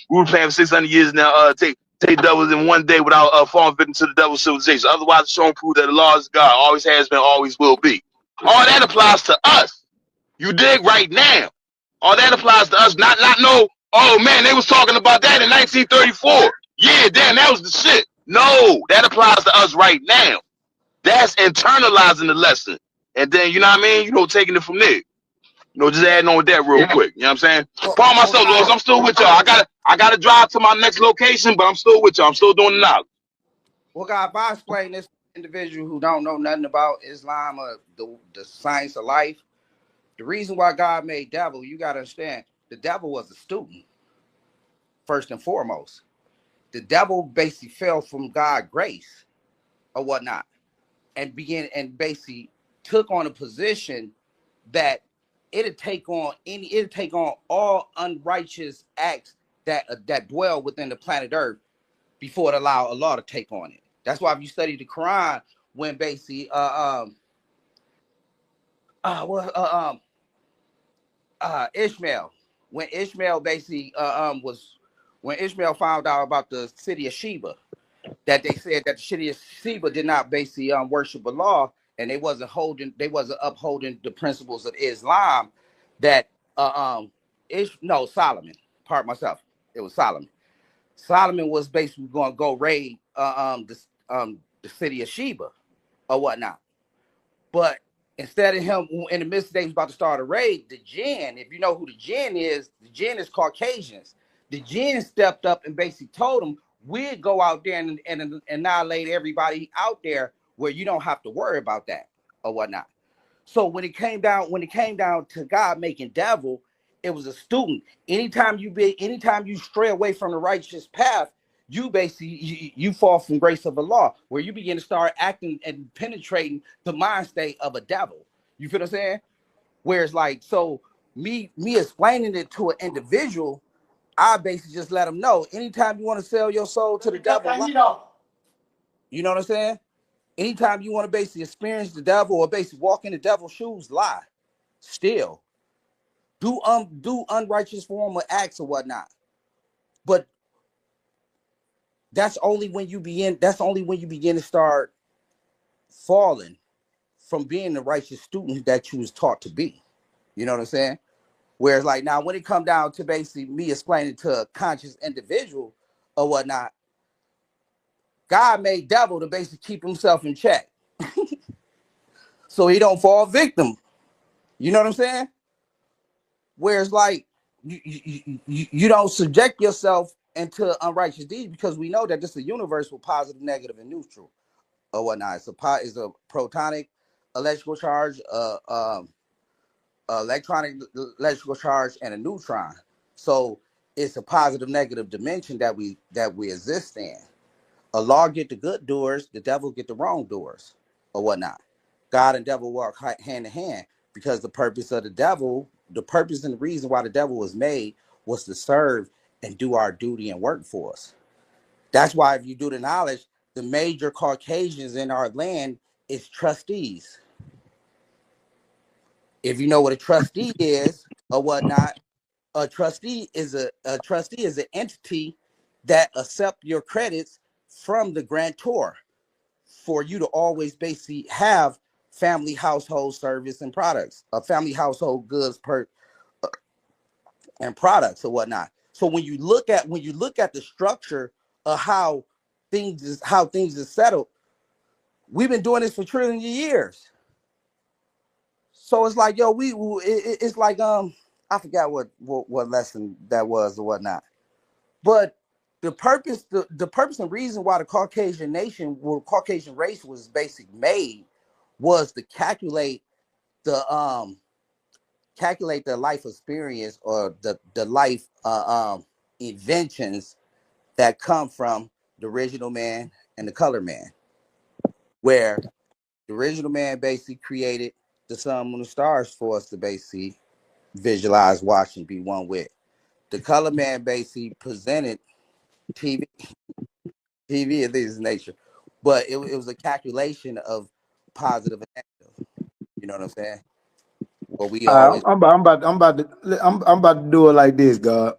rule plan for 600 years now, take devils in one day without falling victim to the devil's civilization. Otherwise, it's shown proof that the law is God, always has been, always will be. All that applies to us. You dig? Right now. All that applies to us, not no, oh man, they was talking about that in 1934. Yeah, damn, that was the shit. No, that applies to us right now. That's internalizing the lesson. And then, you know what I mean? Taking it from there. Just adding on with that real quick. You know what I'm saying? Pardon myself, Lord, I'm still with y'all. I gotta drive to my next location, but I'm still with y'all. I'm still doing the knowledge. Well, God, if I explain this to an individual who don't know nothing about Islam or the science of life, the reason why God made devil, you got to understand, the devil was a student, first and foremost. The devil basically fell from God's grace or whatnot and basically took on a position that it'd take on all unrighteous acts that dwell within the planet Earth before it allow Allah to take on it. That's why if you study the Qur'an, when basically Ishmael, when Ishmael basically was when Ishmael found out about the city of Sheba, that they said that the city of Sheba did not basically worship Allah, and they wasn't upholding the principles of Islam. That Solomon. Pardon myself. It was Solomon. Solomon was basically going to go raid the city of Sheba or whatnot. But instead of him, in the midst of they was about to start a raid, the jinn, if you know who the jinn is Caucasians. The jinn stepped up and basically told them, we'll go out there and annihilate everybody out there where you don't have to worry about that or whatnot. So when it came down to God making devil, it was a student. Anytime you stray away from the righteous path, you basically you fall from grace of Allah, where you begin to start acting and penetrating the mind state of a devil. You feel what I'm saying? Whereas like, so me explaining it to an individual, I basically just let them know, anytime you want to sell your soul to the devil, you know what I'm saying? Anytime you want to basically experience the devil or basically walk in the devil's shoes, lie, steal, do unrighteous form of acts or whatnot. But that's only when you begin to start falling from being the righteous student that you was taught to be. You know what I'm saying? Whereas like now, when it come down to basically me explaining to a conscious individual or whatnot, God made devil to basically keep himself in check. So he don't fall victim. You know what I'm saying? Whereas like you don't subject yourself into unrighteous deeds, because we know that this is a universe with positive, negative, and neutral or whatnot. It's a protonic electrical charge, electronic electrical charge, and a neutron. So it's a positive, negative dimension that we exist in. Allah get the good doors, the devil get the wrong doors or whatnot. God and devil walk hand in hand, because the purpose of the devil, the purpose and the reason why the devil was made was to serve and do our duty and work for us. That's why, if you do the knowledge, the major Caucasians in our land is trustees. If you know what a trustee is or whatnot, a trustee is an entity that accepts your credits from the grantor for you to always basically have family household service and products, family household goods and products or whatnot. So when you look at the structure of how things is settled, we've been doing this for trillions of years. So it's like, yo, it's like I forgot what lesson that was or whatnot. But the purpose and reason why the Caucasian race was basically made was to calculate the life experience, or the life inventions that come from the original man and the color man, where the original man basically created the sun, moon, and stars for us to basically visualize, watch, and be one with. The color man basically presented TV and things of nature, but it was a calculation of positive and negative. You know what I'm saying? Well, we always. I'm about to do it like this, God.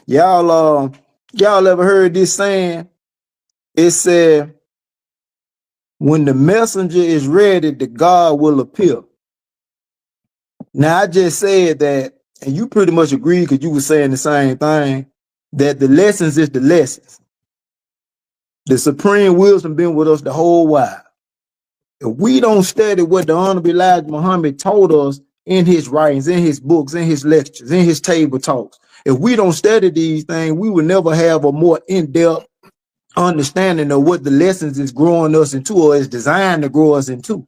Y'all ever heard this saying? It said, when the messenger is ready, the God will appear. Now, I just said that, and you pretty much agree, because you were saying the same thing, that the lessons is the lessons. The supreme wisdom been with us the whole while. If we don't study what the Honorable Elijah Muhammad told us in his writings, in his books, in his lectures, in his table talks, if we don't study these things, we will never have a more in-depth understanding of what the lessons is growing us into, or is designed to grow us into.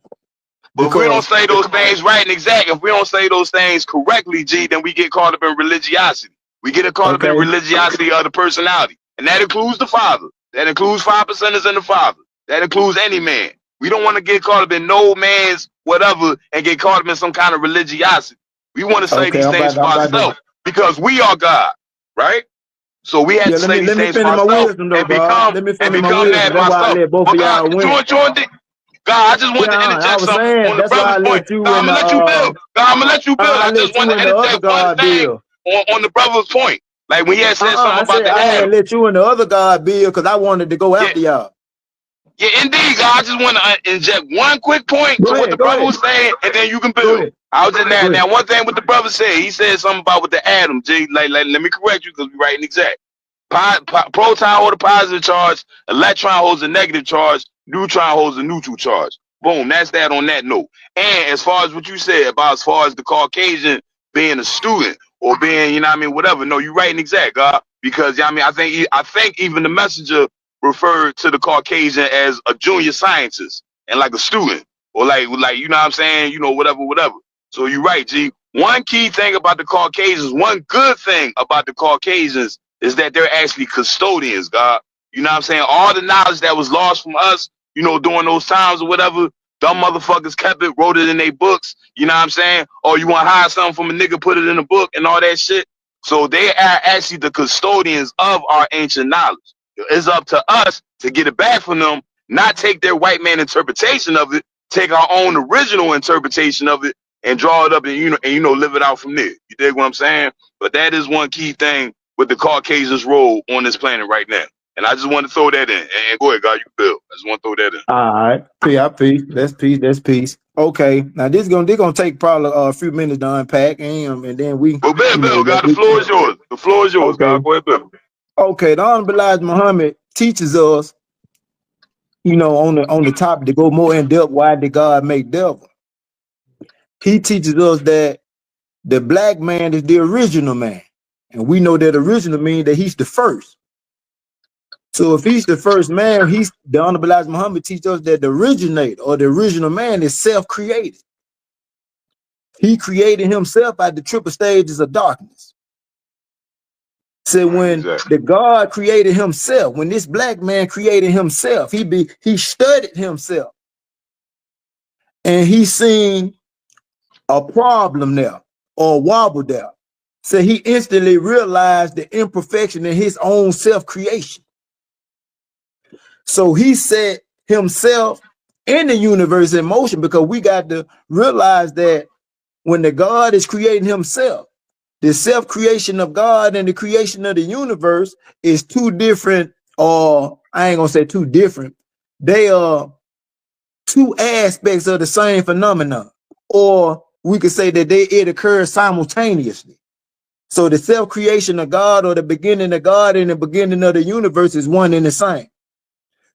But if we don't Because say those things right and exact, if we don't say those things correctly, G, then we get caught up in religiosity. We get caught up in religiosity of the personality. And that includes the father. That includes 5%ers and the father. That includes any man. We don't want to get caught up in no man's whatever and get caught up in some kind of religiosity. We want to say these things for ourselves, because we are God, right? So we had to say these things for ourselves and become that That's why I myself. let both But of God, y'all win. God, I just wanted to Yeah, I interject was something saying on the that's why brother's I point. let you God, in I'm the gonna let you build. God, I'm gonna let you build. I I just let you wanted to in the other interject one God thing deal. on the brother's point. Like when he had said something I about said the I had Adam. let you and the other God build because I wanted to go Yeah, after y'all. yeah, indeed, God. I just want to inject one quick point Go to what the ahead, go brother ahead, was saying, and then you can go build. ahead, I was just go ahead. now one thing what the brother said. He said something about with the atom. G, let me correct you because we writing exact. Proton holds a positive charge, electron holds a negative charge, neutron holds a neutral charge. Boom, that's that on that note. And as far as what you said about as far as the Caucasian being a student or being, you know what I mean, whatever. No, you're right and exact, God. Because I mean, I think even the messenger referred to the Caucasian as a junior scientist and like a student. Or like you know what I'm saying, you know, whatever. So you're right, G. One key thing about the Caucasians, one good thing about the Caucasians is that they're actually custodians, God. You know what I'm saying? All the knowledge that was lost from us, you know, during those times or whatever, dumb motherfuckers kept it, wrote it in their books. You know what I'm saying? Or you want to hire something from a nigga, put it in a book and all that shit. So they are actually the custodians of our ancient knowledge. It's up to us to get it back from them, not take their white man interpretation of it, take our own original interpretation of it and draw it up and live it out from there. You dig what I'm saying? But that is one key thing with the Caucasians' role on this planet right now. And I just want to throw that in. And go ahead, God, you Bill. I just want to throw that in. All right, peace. That's peace. That's peace. Okay, now this gonna take probably a few minutes to unpack, and then we, But Bill, God, the we, floor is yours. The floor is yours, okay, God. Go ahead, Bill. okay. The Honorable Elijah Muhammad teaches us, on the topic to go more in depth. Why did God make devil? He teaches us that the black man is the original man, and we know that original means that he's the first. So if he's the first man, the Honorable Elijah Muhammad teaches us that the originator or the original man is self-created. He created himself at the triple stages of darkness. So when Exactly. the God created himself, when this black man created himself, he studied himself and he seen a problem there or a wobble there. So he instantly realized the imperfection in his own self-creation. So he set himself in the universe in motion, because we got to realize that when the God is creating himself, the self-creation of God and the creation of the universe is two different, or I ain't gonna say two different. They are two aspects of the same phenomenon, or we could say that it occurs simultaneously. So the self-creation of God, or the beginning of God and the beginning of the universe, is one and the same.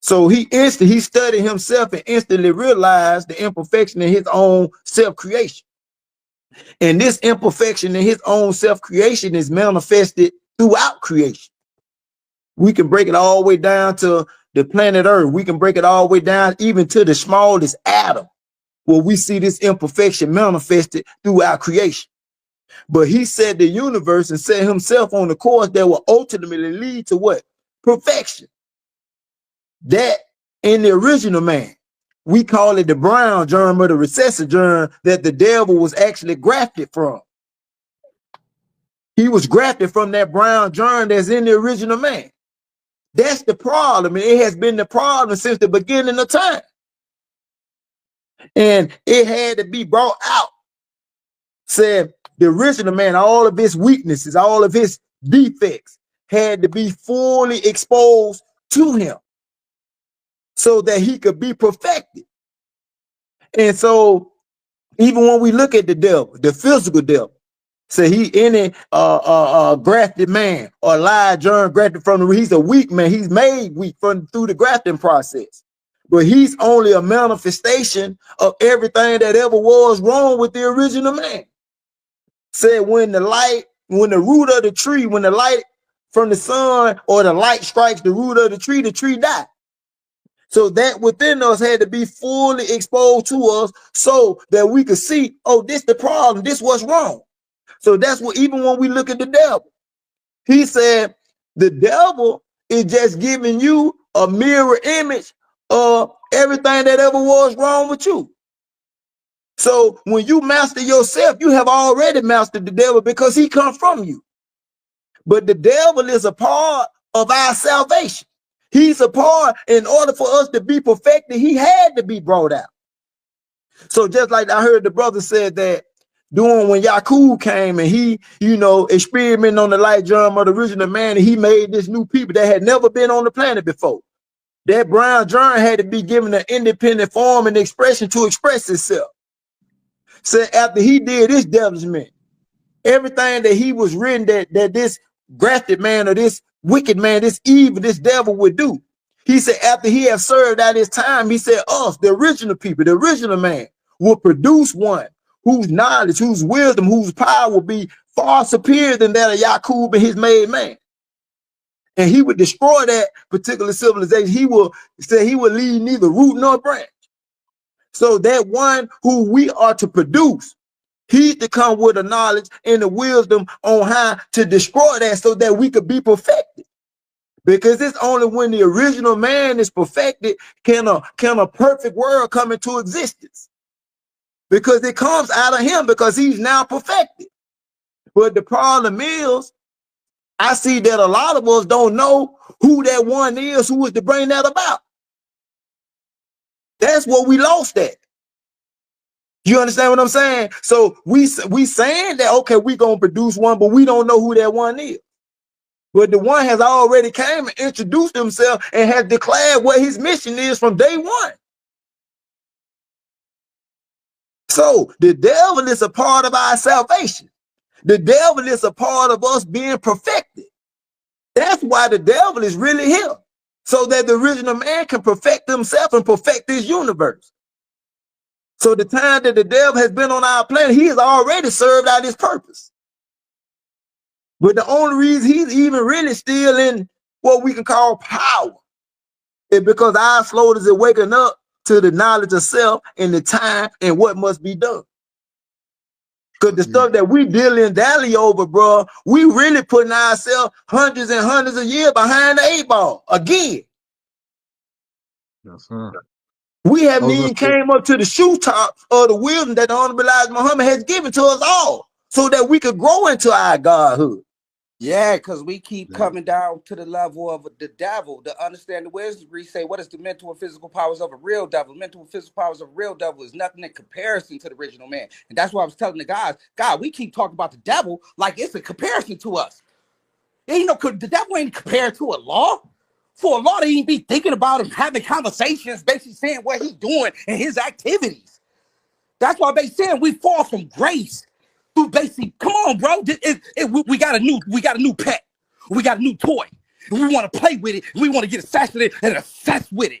So he studied himself and instantly realized the imperfection in his own self-creation. And this imperfection in his own self-creation is manifested throughout creation. We can break it all the way down to the planet Earth. We can break it all the way down even to the smallest atom, where we see this imperfection manifested throughout creation. But he set the universe and set himself on the course that will ultimately lead to what? Perfection. That in the original man, we call it the brown germ or the recessive germ that the devil was actually grafted from. He was grafted from that brown germ that's in the original man. That's the problem. And it has been the problem since the beginning of time. And it had to be brought out. Said the original man, all of his weaknesses, all of his defects had to be fully exposed to him so that he could be perfected. And so even when we look at the devil, the physical devil, so he any grafted man or live germ grafted from he's a weak man. He's made weak through the grafting process. But he's only a manifestation of everything that ever was wrong with the original man. Said when the root of the tree, when the light from the sun or the light strikes the root of the tree dies. So that within us had to be fully exposed to us so that we could see, oh, this the problem, this what's wrong. So that's what, even when we look at the devil, he said the devil is just giving you a mirror image of everything that ever was wrong with you. So when you master yourself, you have already mastered the devil because he comes from you. But the devil is a part of our salvation. He's a part, in order for us to be perfected, he had to be brought out. So just like I heard the brother said that doing when Yakub came and he, you know, experimenting on the light germ of the original man, and he made this new people that had never been on the planet before. That brown germ had to be given an independent form and expression to express itself. So after he did his development, everything that he was written that this grafted man or this wicked man, this evil, this devil would do. He said after he had served out his time, he said us, the original people, the original man, will produce one whose knowledge, whose wisdom, whose power will be far superior than that of Yakub and his made man. And he would destroy that particular civilization. He will say he will leave neither root nor branch. So that one who we are to produce, he's to come with the knowledge and the wisdom on how to destroy that so that we could be perfected. Because it's only when the original man is perfected can a perfect world come into existence. Because it comes out of him because he's now perfected. But the problem is, I see that a lot of us don't know who that one is who is to bring that about. That's what we lost at. You understand what I'm saying? So we saying that, okay, we gonna produce one, but we don't know who that one is. But the one has already came and introduced himself and has declared what his mission is from day one. So the devil is a part of our salvation. The devil is a part of us being perfected. That's why the devil is really here. So that the original man can perfect himself and perfect this universe. So the time that the devil has been on our planet, he has already served out his purpose. But the only reason he's even really still in what we can call power is because our I.S.L.A.M is waking up to the knowledge of self and the time and what must be done. Because the stuff that we dilly and dally over, bro, we really putting ourselves hundreds and hundreds of years behind the 8 ball again. Yes, sir. We haven't even came up to the shoe tops of the wisdom that the Honorable Elijah Muhammad has given to us all so that we could grow into our godhood. Yeah, because we keep coming down to the level of the devil to understand the wisdom. We say, what is the mental and physical powers of a real devil? Mental and physical powers of a real devil is nothing in comparison to the original man. And that's why I was telling the guys, God, we keep talking about the devil like it's a comparison to us. Ain't no, the devil ain't compared to a law. For a law to even be thinking about him, having conversations, basically saying what he's doing and his activities. That's why they saying we fall from grace. Through basically, come on, bro. We got a new pet. We got a new toy. We want to play with it. We want to get assassinated and obsessed with it.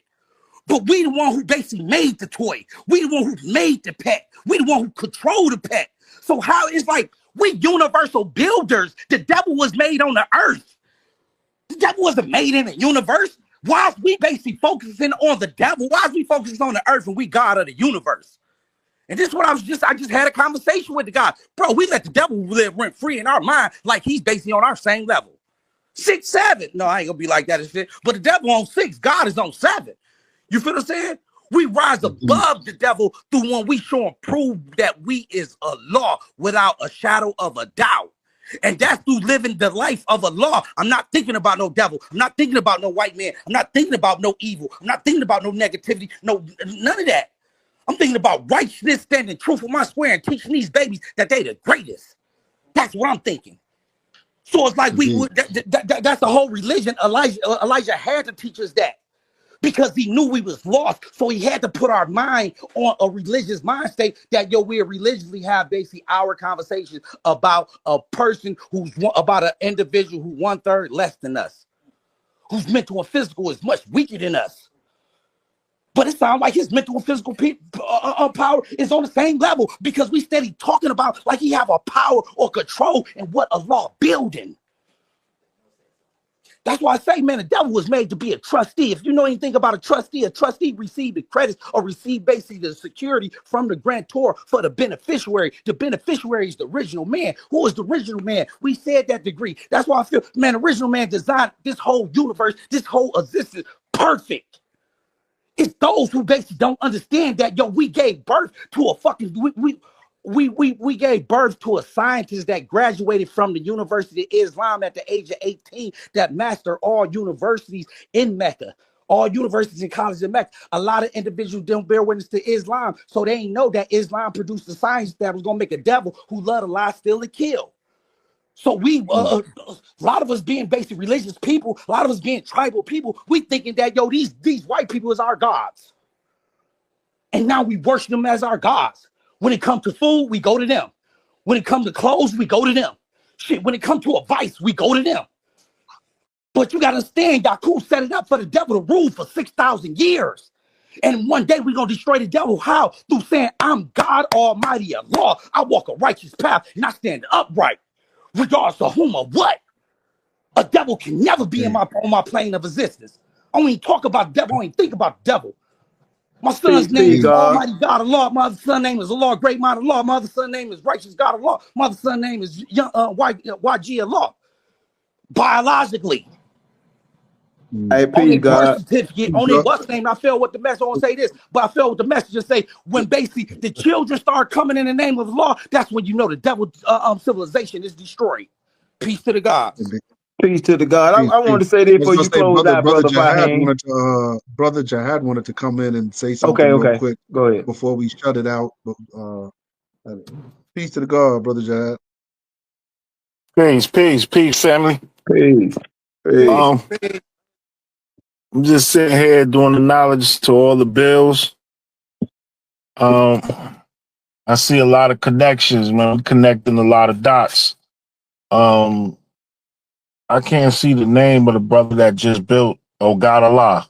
But we the one who basically made the toy. We the one who made the pet. We the one who control the pet. So how it's like we universal builders. The devil was made on the earth. The devil wasn't made in the universe. Why is we basically focusing on the devil? Why is we focusing on the earth and we God of the universe? And this is what I just had a conversation with the guy. Bro, we let the devil live rent free in our mind like he's basically on our same level. 6, 7. No, I ain't gonna be like that and shit. But the devil on 6, God is on 7. You feel what I'm saying? We rise above the devil through when we show and prove that we is a law without a shadow of a doubt. And that's through living the life of a law. I'm not thinking about no devil. I'm not thinking about no white man. I'm not thinking about no evil. I'm not thinking about no negativity. No, none of that. I'm thinking about righteousness, standing truth for my square, and teaching these babies that they the greatest. That's what I'm thinking. So it's like that's the whole religion. Elijah had to teach us that because he knew we was lost. So he had to put our mind on a religious mind state that we religiously have basically our conversations about a person about an individual who 1/3 less than us, whose mental and physical is much weaker than us. But it sounds like his mental and physical power is on the same level because we steady talking about like he have a power or control in what Allah building. That's why I say, man, the devil was made to be a trustee. If you know anything about a trustee received the credits or received basically the security from the grantor for the beneficiary. The beneficiary is the original man. Who is the original man? We said that degree. That's why I feel, man, the original man designed this whole universe, this whole existence perfect. It's those who basically don't understand that, we gave birth to a fucking, we gave birth to a scientist that graduated from the University of Islam at the age of 18 that mastered all universities in Mecca. all universities and colleges and Mecca. A lot of individuals don't bear witness to Islam, so they ain't know that Islam produced a science that was gonna make a devil who loved to lie, steal, and kill. So a lot of us being basic religious people, a lot of us being tribal people, we thinking that, yo, these white people is our gods. And now we worship them as our gods. When it comes to food, we go to them. When it comes to clothes, we go to them. Shit, when it comes to a vice, we go to them. But you got to understand, Yakub set it up for the devil to rule for 6,000 years. And one day we're going to destroy the devil. How? Through saying, I'm God Almighty Allah. I walk a righteous path and I stand upright, regardless of whom or what. A devil can never be on my plane of existence. I don't even talk about devil. I don't even think about devil. My son's name is Almighty God Allah. My other son's name is Allah, Great Mind Allah. My other son's name is Righteous God Allah. My other son's name is YG Allah. Biologically. Hey, On a birth God. certificate, on a what's name, I fell with the message. I won't say this, but I fell with the message and say, when basically the children start coming in the name of law, that's when you know the devil civilization is destroyed. Peace to the gods. Peace to the God. I wanted to say this before you close out, brother Fahim. Brother Jihad wanted to come in and say something real quick. Go ahead. Before we shut it out. Peace to the God, brother Jihad. Peace, family. Peace. I'm just sitting here doing the knowledge to all the bills. I see a lot of connections, man. We're connecting a lot of dots. I can't see the name of the brother that just built. Oh, God Allah.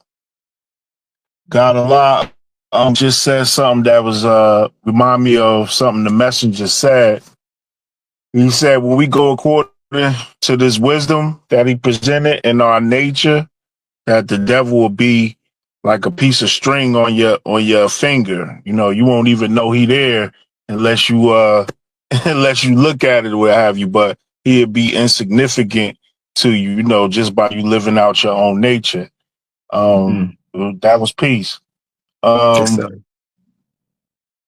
God Allah just said something that was remind me of something the messenger said. He said, when we go according to this wisdom that he presented in our nature, that the devil will be like a piece of string on your finger. You know, you won't even know he there unless you unless you look at it or what have you, but he'll be insignificant to you, you know, just by you living out your own nature. That was peace. What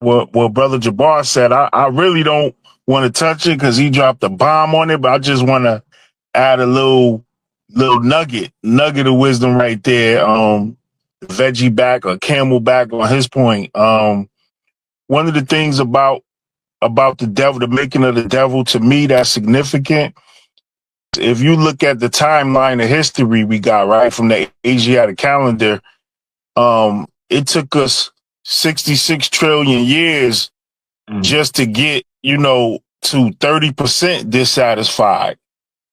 Brother Jabbar said, I really don't want to touch it because he dropped a bomb on it, but I just want to add a little nugget of wisdom right there. Veggie back or camel back on his point. One of the things about the devil, the making of the devil, to me, that's significant. If you look at the timeline of history we got, right, from the Asiatic calendar, it took us 66 trillion years just to get, you know, to 30% dissatisfied.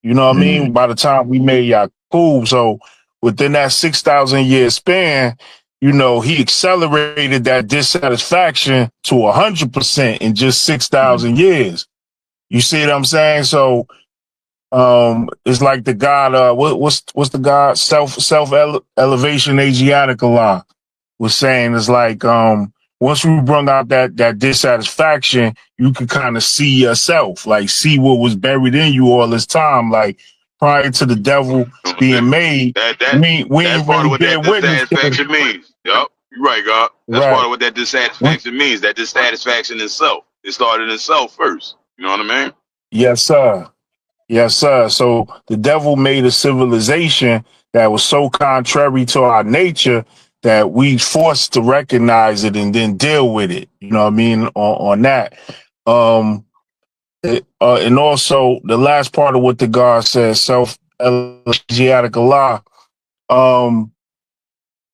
You know what I mean? By the time we made Yakub, so within that 6,000 year span, you know, he accelerated that dissatisfaction to 100% in just 6,000 years. You see what I'm saying? So, it's like the God, what's the God self elevation Asiatic Allah was saying is like, once we bring out that dissatisfaction, you can kind of see yourself, like see what was buried in you all this time, like prior to the devil being made. That's part of what that dissatisfaction means. Yep, you're right, God. That's part of what that dissatisfaction means. That dissatisfaction in self. It started in self first. You know what I mean? Yes, sir. Yes, sir. So the devil made a civilization that was so contrary to our nature that we forced to recognize it and then deal with it. You know what I mean? On that. And also the last part of what the God says, self-Asiatic Allah.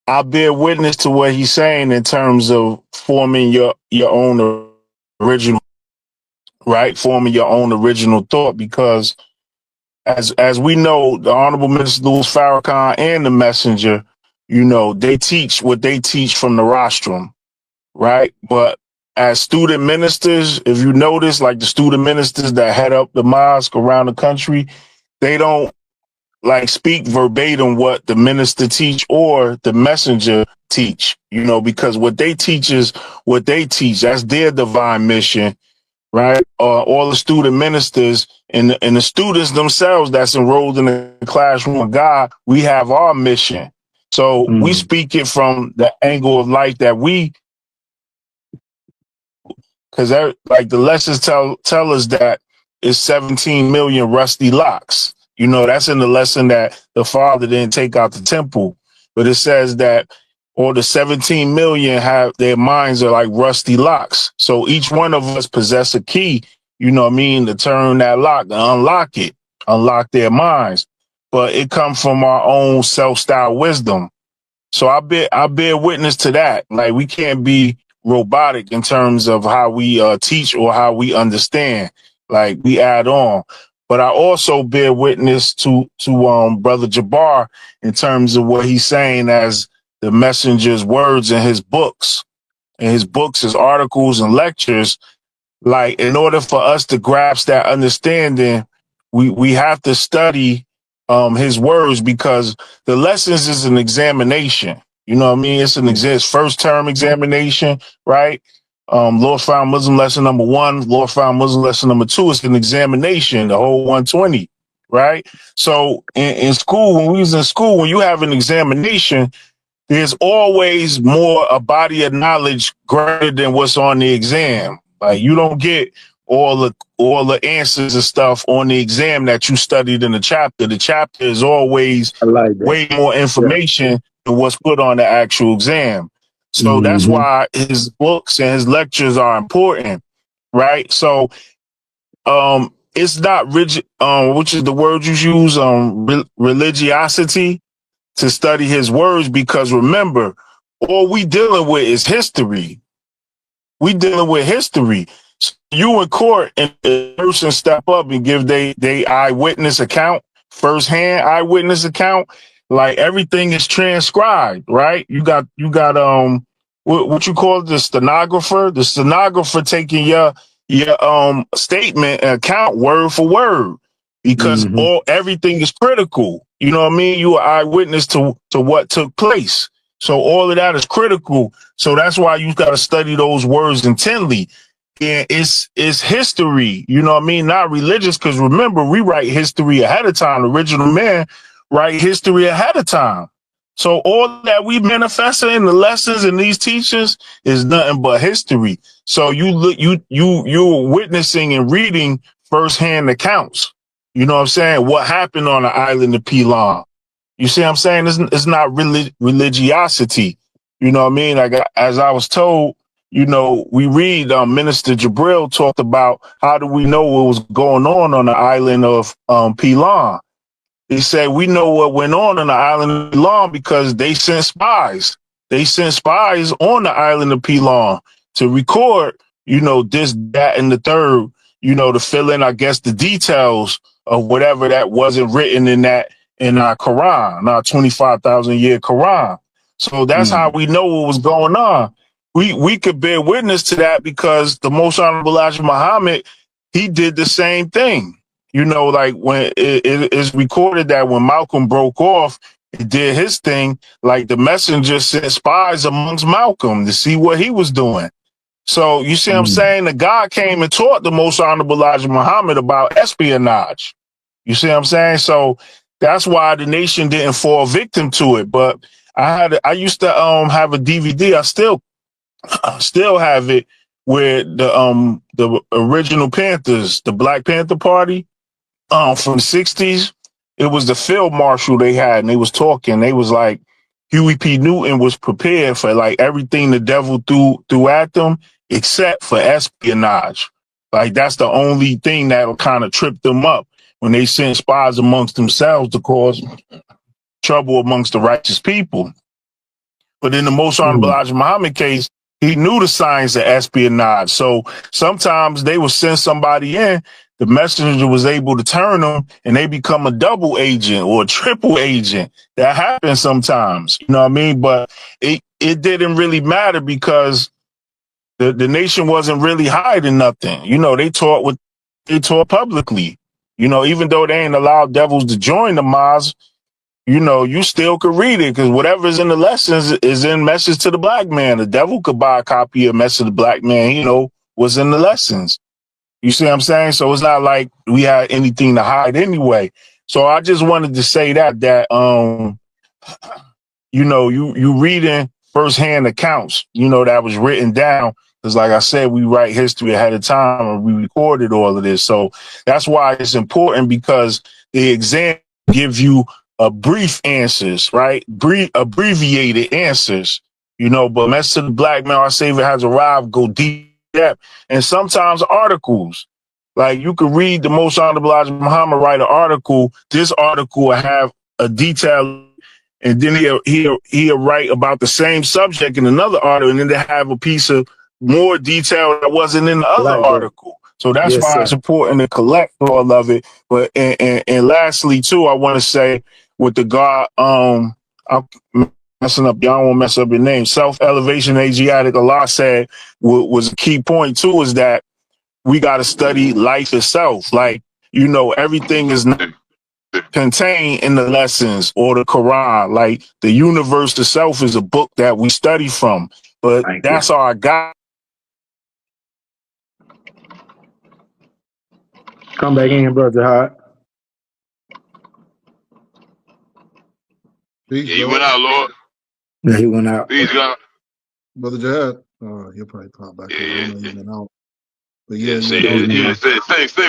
I bear witness to what he's saying in terms of forming your own original, right? Forming your own original thought, because as we know, the Honorable Minister Louis Farrakhan and the Messenger, you know, they teach what they teach from the rostrum, right? But as student ministers, if you notice, like the student ministers that head up the mosque around the country, they don't like speak verbatim what the minister teach or the messenger teach, you know, because what they teach is what they teach. That's their divine mission, right? All the student ministers and the students themselves that's enrolled in the classroom of God, we have our mission. So we speak it from the angle of life that we, because like the lessons tell us that it's 17 million rusty locks. You know, that's in the lesson that the Father didn't take out the temple. but it says that all the 17 million have their minds are like rusty locks. So each one of us possess a key, you know what I mean, to turn that lock, to unlock it, unlock their minds. But it comes from our own self-style wisdom. So I bear witness to that. Like, we can't be robotic in terms of how we teach or how we understand. Like, we add on. But I also bear witness to Brother Jabbar in terms of what he's saying as the messenger's words in his books. In his books, his articles and lectures, like, in order for us to grasp that understanding, we have to study his words, because the lessons is an examination. You know what I mean? It's first term examination, right? Lord Found Muslim lesson number 1, Lord Found Muslim lesson number 2. It's an examination, the whole 120, right? So in school, when we was in school, when you have an examination, there's always more a body of knowledge greater than what's on the exam. Like, you don't get all the answers and stuff on the exam that you studied in the chapter. The chapter is always way more information than what's put on the actual exam. So that's why his books and his lectures are important, right? So it's not rigid, which is the word you use, religiosity, to study his words, because remember, all we dealing with is history. We dealing with history. So you in court and a person step up and give they eyewitness account, firsthand eyewitness account, like, everything is transcribed, right? You got what you call it, the stenographer taking your statement and account word for word, because everything is critical. You know what I mean? You are eyewitness to what took place. So all of that is critical. So that's why you got to study those words intently. And it's history, you know what I mean? Not religious, because remember, we write history ahead of time. The original man write history ahead of time. So all that we manifest in the lessons and these teachings is nothing but history. So you're witnessing and reading firsthand accounts. You know what I'm saying? What happened on the island of P.E.A.C.E? You see what I'm saying? It's not religiosity. You know what I mean? Like, as I was told, you know, we read Minister Jabril talked about how do we know what was going on the island of P.E.A.C.E. He said, we know what went on the island of P.E.A.C.E because they sent spies. They sent spies on the island of P.E.A.C.E to record, you know, this, that, and the third, you know, to fill in, I guess, the details of whatever that wasn't written in our Qur'an, our 25,000 year Qur'an. So that's how we know what was going on. We could bear witness to that because the Most Honorable Elijah Muhammad, he did the same thing. You know, like, when it is recorded that when Malcolm broke off, he did his thing, like, the messenger sent spies amongst Malcolm to see what he was doing. So you see what I'm saying? The God came and taught the Most Honorable Elijah Muhammad about espionage. You see what I'm saying? So that's why the nation didn't fall victim to it. But I used to have a DVD. I still have it, where the original Panthers, the Black Panther Party, from the 60s, it was the field marshal they had, and they was talking. They was like, Huey P. Newton was prepared for, like, everything the devil threw at them, except for espionage. Like, that's the only thing that'll kind of trip them up when they send spies amongst themselves to cause trouble amongst the righteous people. But in the Most Honorable Elijah Muhammad case, he knew the science of espionage. So sometimes they would send somebody in, the messenger was able to turn them, and they become a double agent or a triple agent. That happens sometimes, you know what I mean? But it didn't really matter, because the nation wasn't really hiding nothing. You know, they taught publicly. You know, even though they ain't allowed devils to join the mosque, you know, you still could read it, because whatever's in the lessons is in Message to the Black Man. The devil could buy a copy of Message to the Black Man, you know, what's in the lessons. You see what I'm saying? So it's not like we had anything to hide anyway. So I just wanted to say that you know, you reading firsthand accounts, you know, that was written down. Because like I said, we write history ahead of time, and we recorded all of this. So that's why it's important, because the exam give you brief answers, right? Abbreviated answers, but message to the black man, our savior has arrived, go deep depth. And sometimes articles, like you could read the Most Honorable Elijah Muhammad write an article. This article will have a detail, and then he'll write about the same subject in another article, and then they have a piece of more detail that wasn't in the other article. So that's why it's important to collect all of it. But and lastly too, I want to say with the God, I'm messing up. Y'all won't mess up your name. Self-elevation Asiatic Allah said was a key point too, is that we got to study life itself. Like, everything is not contained in the lessons or the Qur'an. Like the universe itself is a book that we study from, but that's our guide. Come back in, Brother Hart. Peace, Yeah, he went out, Lord. Yeah, he went out. Peace, God. Brother Jihad. He'll probably pop back in. I know he went out. But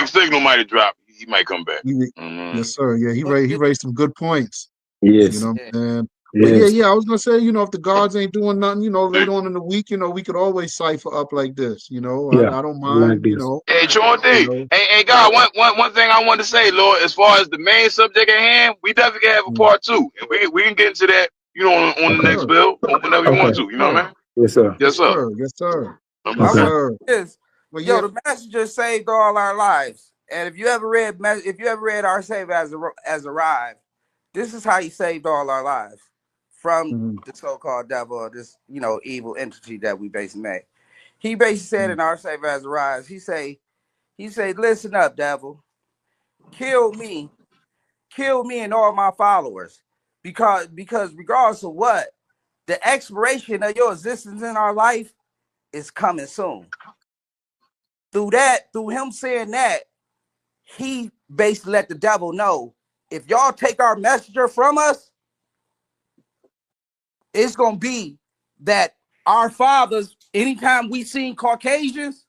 Signal might have dropped. He might come back. Yes, sir. Yeah, he raised some good points. Yes. You know what I'm saying? But yeah, I was gonna say, if the guards ain't doing nothing, later on in the week, we could always cipher up like this. I don't mind, Hey, Sean D. Hey, God, one thing I want to say, Lord, as far as the main subject at hand, we definitely can have a part 2. And we can get into that, on the next bill or whenever you want to. You know what I mean? Yes, sir. Yes, sir. Yes, sir. Yes, sir. The messenger saved all our lives. And if you ever read Our Savior as Arrived, this is how he saved all our lives from the so-called devil, or this, evil entity that we basically made. He basically said in Our Savior as Arrived, he say, listen up, devil, kill me and all my followers, because regardless of what, the expiration of your existence in our life is coming soon. Through him saying that, he basically let the devil know, if y'all take our messenger from us, it's gonna be that our fathers, anytime we seen Caucasians,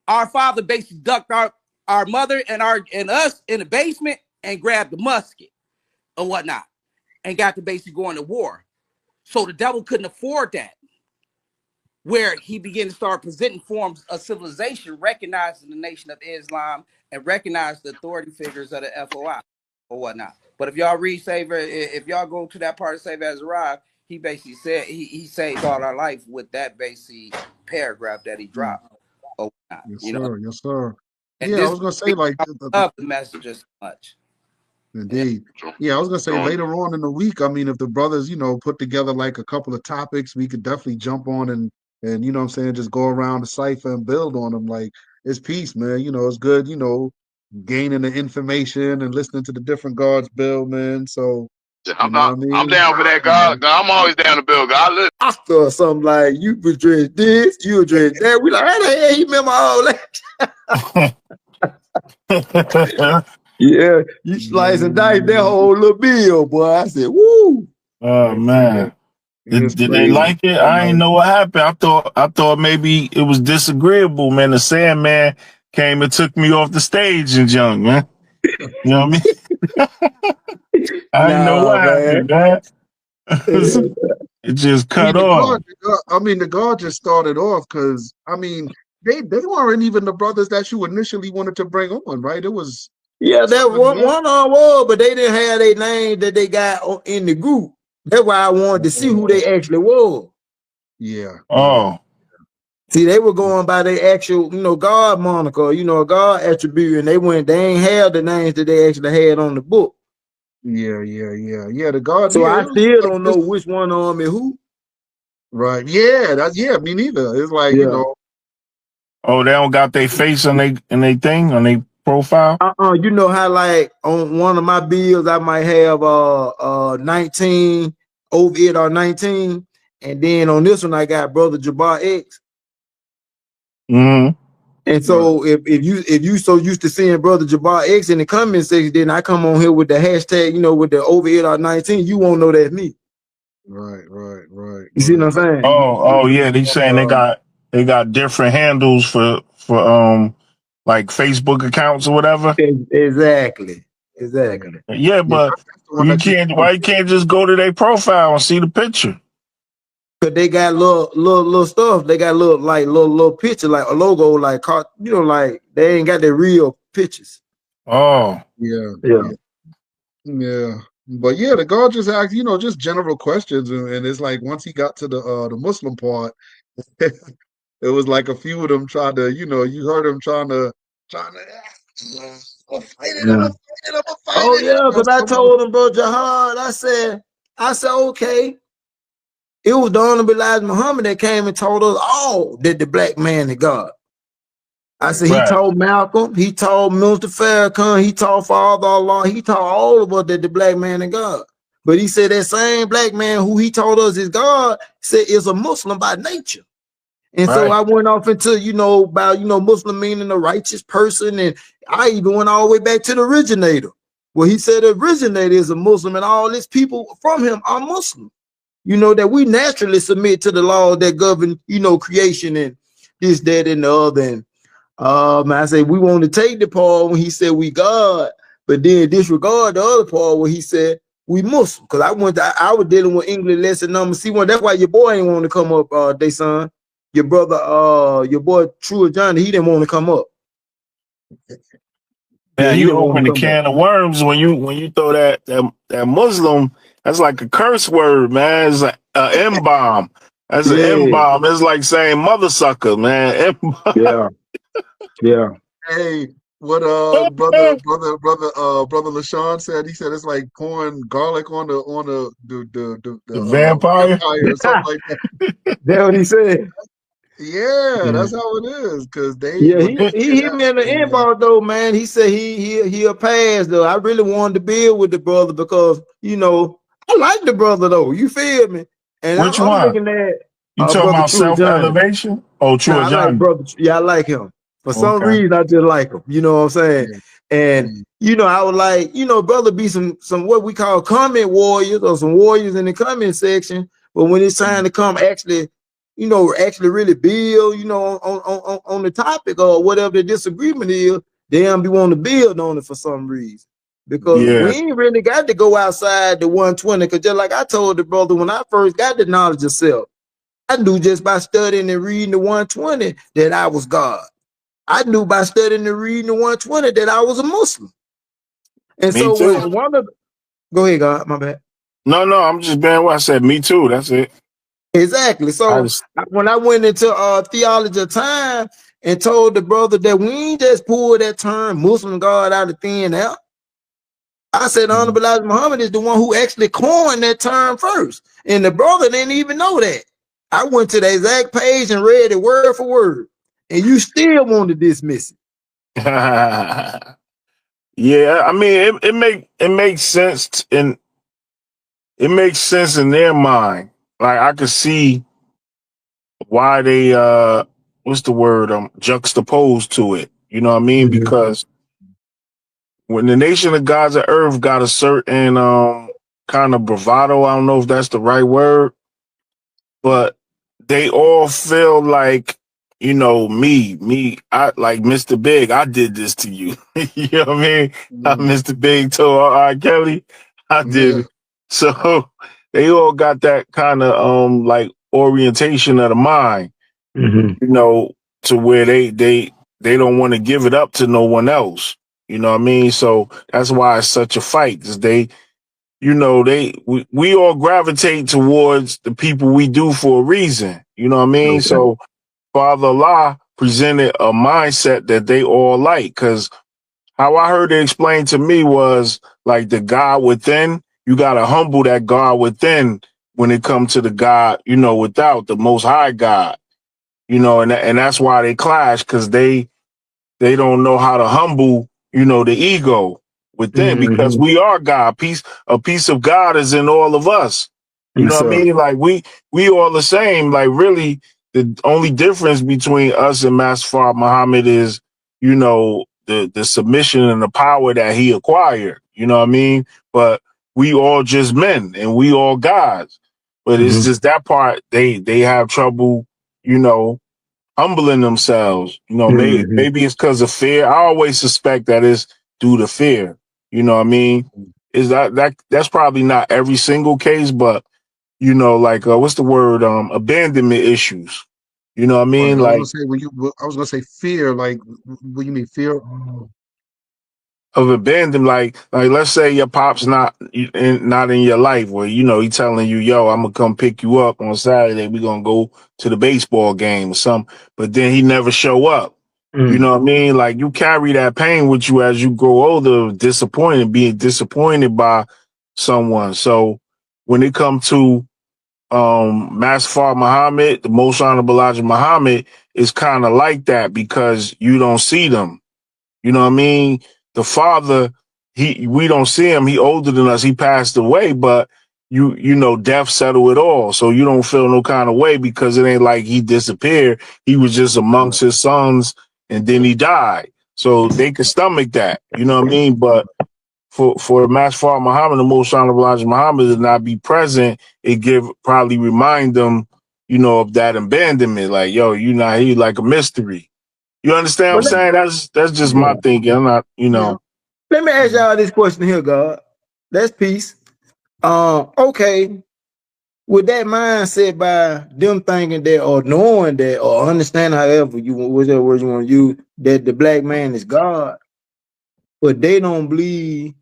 our father basically ducked our mother and us in the basement and grabbed the musket or whatnot and got to basically go into war. So the devil couldn't afford that. Where he began to start presenting forms of civilization, recognizing the Nation of Islam and recognize the authority figures of the FOI or whatnot. But if y'all read Savior, if y'all go to that part of Savior has arrived, he basically said he saved all our life with that basic paragraph that he dropped or whatnot. Yes, sir. Yes, sir. And I was gonna say, like, love the message so much. Indeed. Yeah, I was gonna say later on in the week, if the brothers, put together like a couple of topics, we could definitely jump on and just go around the cipher and build on them. Like, it's peace, man. It's good, gaining the information and listening to the different guards build, man. So I'm down for that, God. I'm always down to build, God. I saw something like, you address this, you address that. We like, how the hell he remember all that? Yeah, you slice and dice that whole little bill, boy. I said, woo. Oh man. Did they like it? I ain't know what happened. I thought maybe it was disagreeable, man. The Sandman came and took me off the stage and junk, man. You know what I mean? I didn't know what happened, man. It just cut off. The guard just started off because they weren't even the brothers that you initially wanted to bring on, right? It was that one on was, but they didn't have their name that they got in the group. That's why I wanted to see who they actually was. Yeah. Oh. See, they were going by their actual, God moniker, God attribute, and they ain't have the names that they actually had on the book. Yeah. The God. So I still don't know which one of them is who. Right. Yeah. Me neither. It's like, Oh, they don't got their face on they thing, on their profile? You know how, like, on one of my bills, I might have 19 over it or 19, and then on this one I got Brother Jabbar X. And so if you so used to seeing Brother Jabbar X in the comment section, then I come on here with the hashtag, with the over it or 19, you won't know that's me. Right. You see what I'm saying? Oh yeah, they saying they got different handles for like Facebook accounts or whatever. Exactly. Exactly. Yeah, Yeah, but that's the one you that you. can't. Why you can't just go to their profile and see the picture? Cause they got little stuff. They got little picture, like a logo, like like they ain't got their real pictures. Oh, Yeah, Yeah. yeah, yeah. But yeah, the God just asked, just general questions, and it's like once he got to the Muslim part, it was like a few of them trying to, you heard them trying to, I'm gonna fight it, I'm Yeah. gonna fight it, I'm gonna fight Oh it. yeah, because I told him, bro, Jihad, I said, okay. It was the Honorable Elijah Muhammad that came and told us all that the black man is God. I said, he right, told Malcolm, he told Mr. Farrakhan, he told Father Allah, he told all of us that the black man is God. But he said that same black man who he told us is God said is a Muslim by nature. And so right. I went off into, about, Muslim meaning a righteous person. And I even went all the way back to the originator. Well, he said the originator is a Muslim and all these people from him are Muslim. That we naturally submit to the laws that govern, creation and this, that, and the other. And I say we want to take the part when he said we God, but then disregard the other part where he said we Muslim. Because I was dealing with English lesson number C1. That's why your boy ain't want to come up, day son. Your brother, your boy True Johnny, he didn't want to come up. Yeah, Yeah, he you didn't want open to the come up. can of worms when you throw that Muslim. That's like a curse word, man. It's like M bomb. That's an M Yeah, bomb. It's like saying mother sucker, man. yeah, yeah. Hey, what brother LaShawn said, he said it's like pouring garlic on the The vampire. vampire or something like that. That's what he said. Yeah, Yeah. that's how it is. Cause Yeah, when he they say he hit that, me in the yeah, inbox though, man. He said he'll pass though. I really wanted to build with the brother because I like the brother though. You feel me? And Which I'm one? looking at You talking brother about True self Johnny. elevation? Oh, Now true, I like Johnny. brother. Yeah, I like him. For some Okay. reason, I just like him. You know what I'm saying? yeah, And yeah, I would like brother be some what we call comment warriors or some warriors in the comment section. But when it's time to come actually, actually really build, on the topic or whatever the disagreement is, they don't be wanting to build on it for some reason. Because we Yeah. ain't really got to go outside the 120. Because just like I told the brother when I first got the knowledge of self, I knew just by studying and reading the 120 that I was God. I knew by studying and reading the 120 that I was a Muslim. And Me so too. when one of go ahead, God, my bad. No, I'm just being what I said. Me too. That's it. Exactly. I So just when I went into theology of time and told the brother that we ain't just pulled that term Muslim God out of thin air, I said mhm. Honorable Elijah Muhammad is the one who actually coined that term first. And the brother didn't even know that. I went to the exact page and read it word for word. And you still want to dismiss it. yeah. I mean, it makes sense in it makes sense in their mind. Like I could see why they what's the word juxtaposed to it. You know what I mean? Mhm. Because when the nation of gods of earth got a certain kind of bravado, I don't know if that's the right word, but they all feel like, I like Mr. Big, I did this to you. You know what I mean? Mr. Big told R. Kelly, I did Yeah, it. So they all got that kind of like orientation of the mind, Mhm. you know, to where they don't want to give it up to no one else. You know what I mean? So that's why it's such a fight, because we all gravitate towards the people we do for a reason. You know what I mean? Okay. So Father Allah presented a mindset that they all like. Cause how I heard it explained to me was like the God within, you gotta humble that God within when it comes to the God, without the most high God, and that's why they clash, because they don't know how to humble, the ego within, because Mhm. we are God. A piece of God is in all of us. You Yes, know what I sir. mean? Like we all the same. Like really, the only difference between us and Master Muhammad is, the submission and the power that he acquired. You know what I mean? But we all just men and we all gods. But it's Mhm. just that part they have trouble, humbling themselves. Mhm. Maybe it's because of fear. I always suspect that it's due to fear. You know what I mean? Is that's probably not every single case, but you know, like what's the word? Abandonment issues. You know what I Right. mean? I was Like gonna say I was gonna say fear. Like, what you mean fear? of abandon, like let's say your pop's not in your life, where you know he telling you, yo, I'm gonna come pick you up on Saturday, we're gonna go to the baseball game or something, but then he never show up. You know what I mean? Like you carry that pain with you as you grow older, being disappointed by someone. So when it comes to Master Muhammad, the most honorable Elijah Muhammad, is kind of like that because you don't see them. You know what I mean? The father, we don't see him. He older than us. He passed away, but you know, death settled it all. So you don't feel no kind of way because it ain't like he disappeared. He was just amongst his sons and then he died. So they could stomach that. You know what I mean? But for Master Muhammad, the most honorable Elijah Muhammad, to not be present, it probably remind them, you know, of that abandonment. Like, yo, you not here, like a mystery. You understand what I'm But saying? That's just my yeah. thinking. I'm not, you Yeah. know. Let me ask y'all this question here, God. That's peace. Okay. With that mindset, by them thinking that or knowing that or understanding, however you whichever word you want to use, that the black man is God, but they don't believe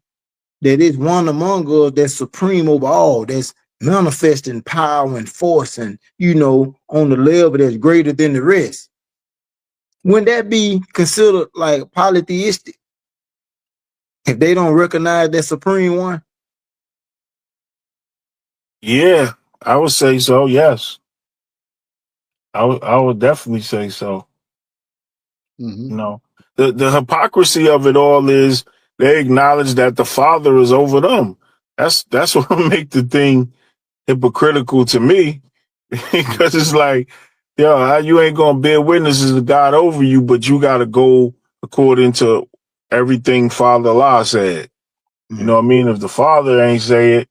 that it's one among us that's supreme over all, that's manifesting power and force and, you know, on the level that's greater than the rest. Wouldn't that be considered like polytheistic if they don't recognize that supreme one? Yeah, I would say so. Yes, I would definitely say so. Mm-hmm. You know, the hypocrisy of it all is they acknowledge that the Father is over them. That's what make the thing hypocritical to me because it's like, yo, how you ain't gonna bear witnesses of God over you, but you got to go according to everything Father Allah said. You know what I mean? If the Father ain't say it,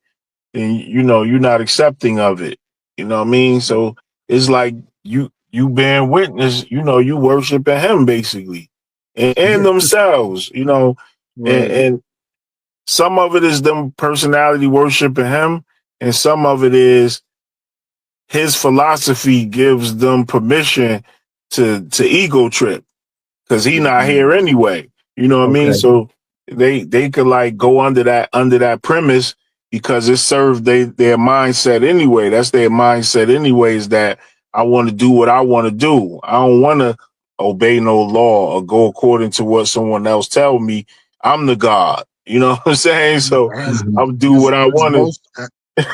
then you know you're not accepting of it. You know what I mean? So it's like you bearing witness. You know, you worshiping Him basically, and themselves. You know, Right. and some of it is them personality worshiping Him, and some of it is His philosophy gives them permission to ego trip because he not here anyway. You know what I mean? Okay. So they could like go under that premise because it served their mindset anyway. That's their mindset anyways, that I want to do what I want to do. I don't want to obey no law or go according to what someone else tell me. I'm the God. You know what I'm saying? So As I'll do what I as want to. most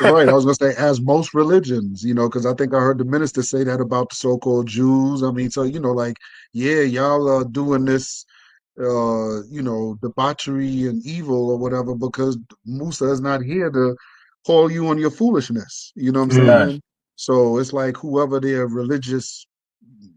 right, I was gonna say as most religions, you know, because I think I heard the minister say that about the so-called Jews. I mean, so you know, like, yeah, y'all are doing this you know, debauchery and evil or whatever because Musa is not here to call you on your foolishness. You know what I'm Mm. saying? So it's like whoever their religious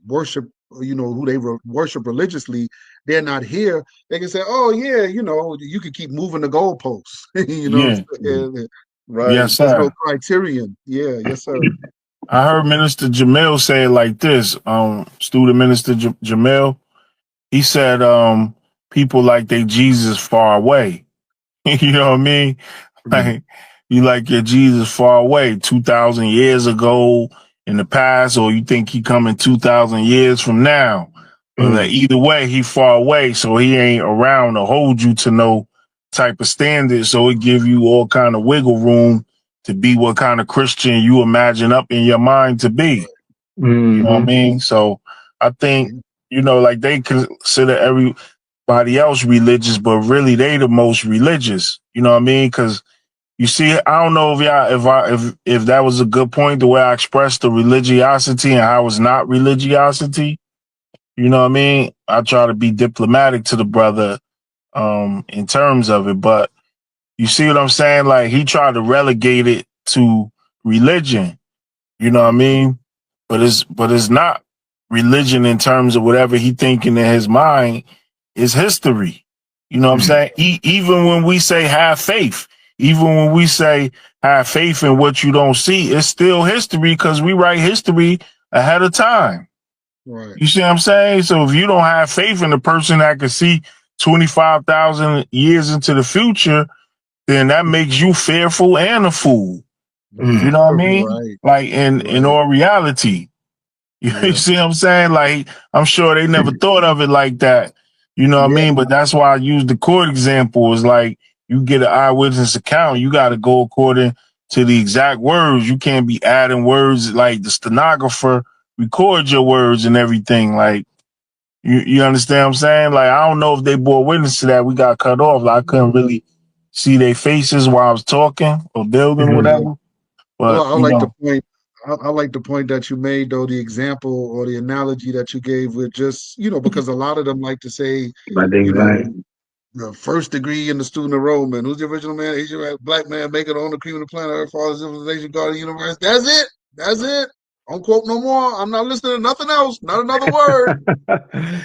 worship, you know, who they worship religiously, they're not here. They can say, "Oh yeah, you know, you can keep moving the goalposts." You know what Yeah. I'm saying? Right. Yes, There's no sir. criterion. Yeah. Yes, sir. I heard Minister Jamil say it like this. Student Minister Jamil, he said, people like they Jesus far away. You know what I mean? Mm. Like you like your Jesus far away, 2,000 years ago in the past, or you think he coming 2,000 years from now. But like, Mm. either way, he far away, so he ain't around to hold you to no type of standard. So it give you all kind of wiggle room to be what kind of Christian you imagine up in your mind to be. You know what I Mm-hmm. mean? So I think, Yeah. you know, like they consider everybody else religious, but really they the most religious. You know what I mean? Because you see, I don't know if y'all, if that was a good point, the way I expressed the religiosity and how it's not religiosity. You know what I mean? I try to be diplomatic to the brother in terms of it, but you see what I'm saying? Like he tried to relegate it to religion. You know what I mean? But it's not religion in terms of whatever he thinking in his mind is history. You know what I'm saying? Even when we say have faith, even when we say have faith in what you don't see, it's still history because we write history ahead of time. Right. You see what I'm saying? So if you don't have faith in the person that can see 25,000 years into the future, then that makes you fearful and a fool. That's You know what I true. mean? Right. Like in Right. all reality. You Yeah. see what I'm saying? Like, I'm sure they never thought of it like that. You know what I Yeah. mean? But that's why I use the court example. Is like, you get an eyewitness account, you got to go according to the exact words. You can't be adding words. Like, the stenographer records your words and everything. Like, you understand what I'm saying? Like, I don't know if they bore witness to that. We got cut off. Like, I couldn't really see their faces while I was talking or building or Yeah. whatever. Well, But, I like the point. I like the point that you made, though, the example or the analogy that you gave with just, because a lot of them like to say, My thing, you know, man. the first degree in the student enrollment. Who's the original man? Asian black man making it on the cream of the planet Earth, father civilization, God of the universe. That's it. That's it. Don't quote no more. I'm not listening to nothing else. Not another word.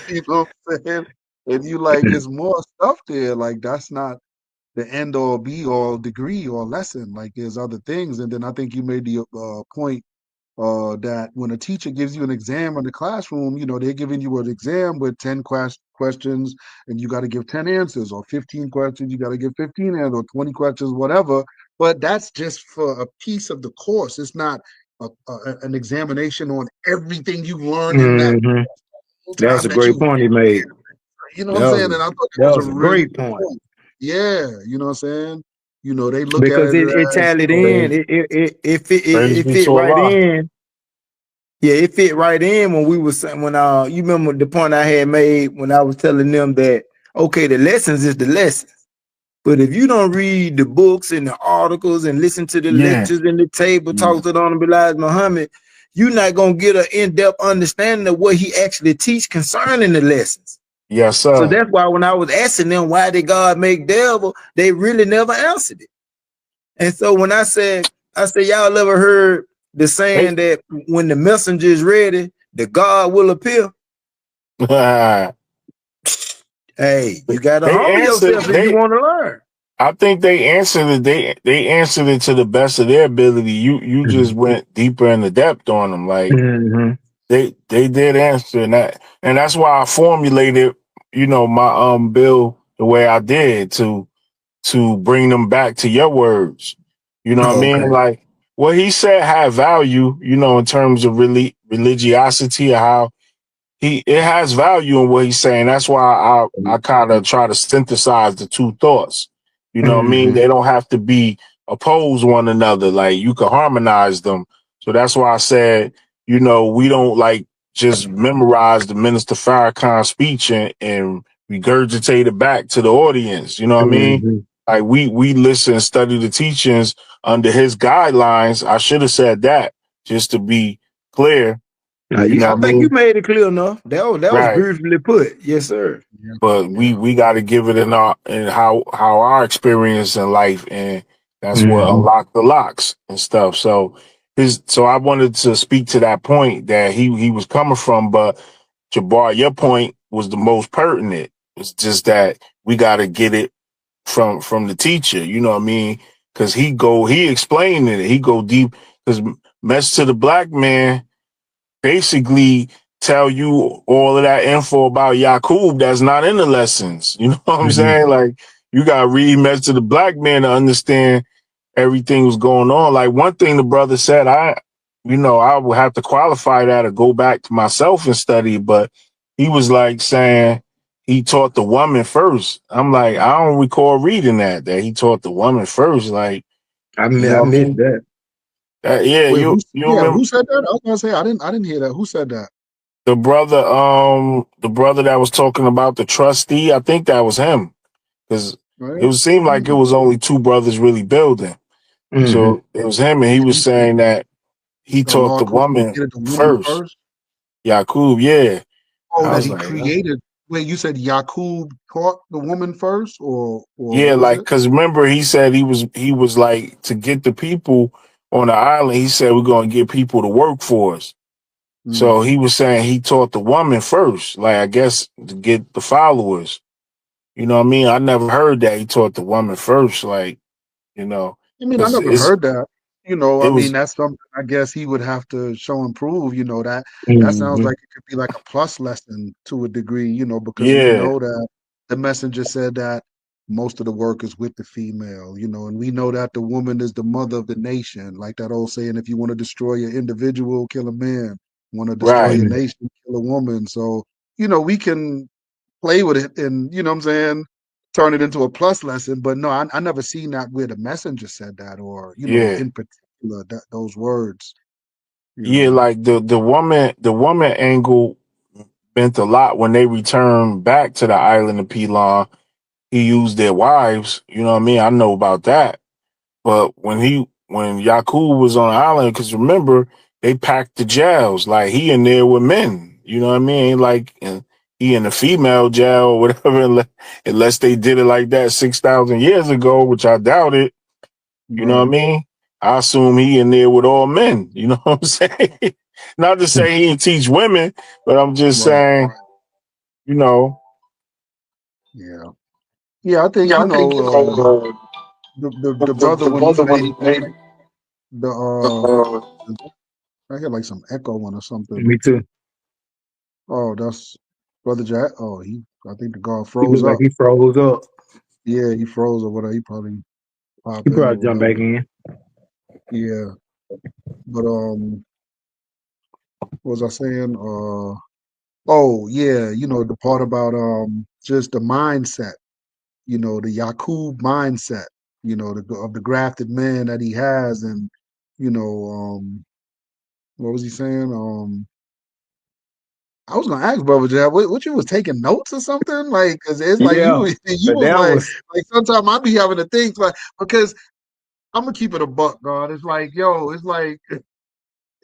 You know what I'm saying? And you like, it's more stuff there. Like, that's not the end all be all degree or lesson. Like, there's other things. And then I think you made the point that when a teacher gives you an exam in the classroom, they're giving you an exam with 10 questions and you got to give 10 answers, or 15 questions, you got to give 15 answers, or 20 questions, whatever. But that's just for a piece of the course. It's not an examination on everything you learned in that Mm-hmm. whole That's time a that great you, point he made. what I'm That saying? was And I thought that that was a was a really great good point point. Yeah, you know what I'm saying? They look at because it it as, tallied in. It praise be fit to right Allah. in. Yeah, it fit right in when we was saying when you remember the point I had made when I was telling them that okay, the lessons is the lessons. But if you don't read the books and the articles and listen to the Yeah. lectures and the table Yeah. talks of the Honorable Elijah Muhammad, you're not gonna get an in-depth understanding of what he actually teach concerning the lessons. Yes, So sir. that's why when I was asking them why did God make devil, they really never answered it. And so when I said, y'all ever heard the They, saying that when the messenger is ready, the God will appear? Hey, you gotta they humble answered. yourself if you They, want to learn. I think they answered it. They answered it to the best of their ability. You just went deeper in the depth on them. Like, Mm-hmm. they did answer, and that's why I formulated, my bill the way I did to bring them back to your words. You know what I mean? Okay. Like, what he said had value, in terms of religiosity, or how it has value in what he's saying. That's why I kind of try to synthesize the two thoughts. You know what I mean? Mm-hmm. They don't have to be opposed one another. Like, you can harmonize them. So that's why I said, we don't like just memorize the Minister Farrakhan speech and regurgitate it back to the audience. You know what I mean? Mm-hmm. Like, we listen and study the teachings under his guidelines. I should have said that just to be clear. You know I what I think you mean? made it clear enough. That was Right. beautifully put. Yes, sir. yeah, But yeah. we got to give it in how our experience in life, and that's what Mm-hmm. unlocked the locks and stuff. So I wanted to speak to that point that he was coming from, but Jabbar, your point was the most pertinent. It's just that we got to get it from the teacher. You know what I mean? Because he explained it. He go deep. Because mess to the black man basically tell you all of that info about Yakub that's not in the lessons. You know what I'm Mm-hmm. saying? Like, you got to read Message to the Black Man to understand everything was going on. Like, one thing the brother said, I would have to qualify that or go back to myself and study, but he was like saying he taught the woman first. I'm like, I don't recall reading that he taught the woman first. Like, I you know what I missed mean? that. Yeah, Wait, you remember who said that? I was gonna say I didn't hear that. Who said that? the brother that was talking about the trustee. I think that was him, because Right? seemed like it was only two brothers really building. Mm-hmm. So it was him, and he was He said saying that he taught Allah the woman created the woman first. first. Yakub, yeah. Oh, I that was he like, created. Wait, you said Yakub taught the woman first, or yeah, what was like, it? because remember he said he was like, to get the people on the island. He said, we're gonna get people to work for us. Mm. So he was saying he taught the woman first, like, I guess to get the followers. You know what I mean? I never heard that he taught the woman first, like, I mean, I because never heard that. I it mean, was, that's something I guess he would have to show and prove. That sounds Mm-hmm. like it could be like a plus lesson to a degree. Because we yeah, know that. the messenger said that most of the work is with the female, and we know that the woman is the mother of the nation. Like that old saying, if you want to destroy your individual, kill a man. Want to destroy Right. your nation, kill a woman. So, we can play with it and, what I'm saying, turn it into a plus lesson. But no, I never seen that where the messenger said that or, Yeah. in particular, those words, Yeah, like the woman angle meant a lot when they returned back to the island of P.E.A.C.E. He used their wives, you know what I mean? I know about that. But when Yakub was on the island, because remember, they packed the jails. Like he in there with men. You know what I mean? Like he in the female jail or whatever, unless they did it like that 6,000 years ago, which I doubt it. You know what I right. mean? I assume he in there with all men. You know what I'm saying? Not to say he didn't teach women, but I'm just Right. saying, you know. Yeah. Yeah. I think, Yeah, I think the brother, when he made the, uh, I hear like some echo or something. Me too. Oh, that's Brother Jack. Oh, I think the guard He froze looked like up. he froze up. Yeah, he froze or whatever. He probably He pop in or probably jumped back whatever. in. Yeah. But, what was I saying? Oh yeah, the part about just the mindset, the Yakub mindset, of the grafted man that he has, and you know, what was he saying? I was gonna ask Brother Jab, what you was taking notes or something? Like, cause it's like Yeah, you but was that like was sometimes I be having to think like because I'm gonna keep it a buck, God. It's like, yo, it's like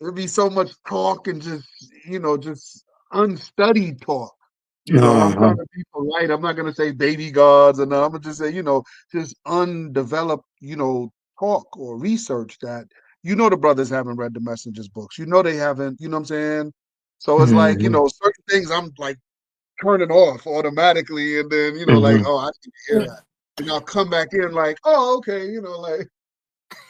it'd be so much talk and just unstudied talk. I'm uh-huh. trying to be polite. I'm not gonna say baby gods, and I'm gonna just say, just undeveloped, talk or research that the brothers haven't read the messengers books. They haven't, you know what I'm saying? So it's like, Mm-hmm. certain things I'm like turning off automatically, and then, like, Mm-hmm. oh, I need to hear that. And I'll come back in like, oh, okay, like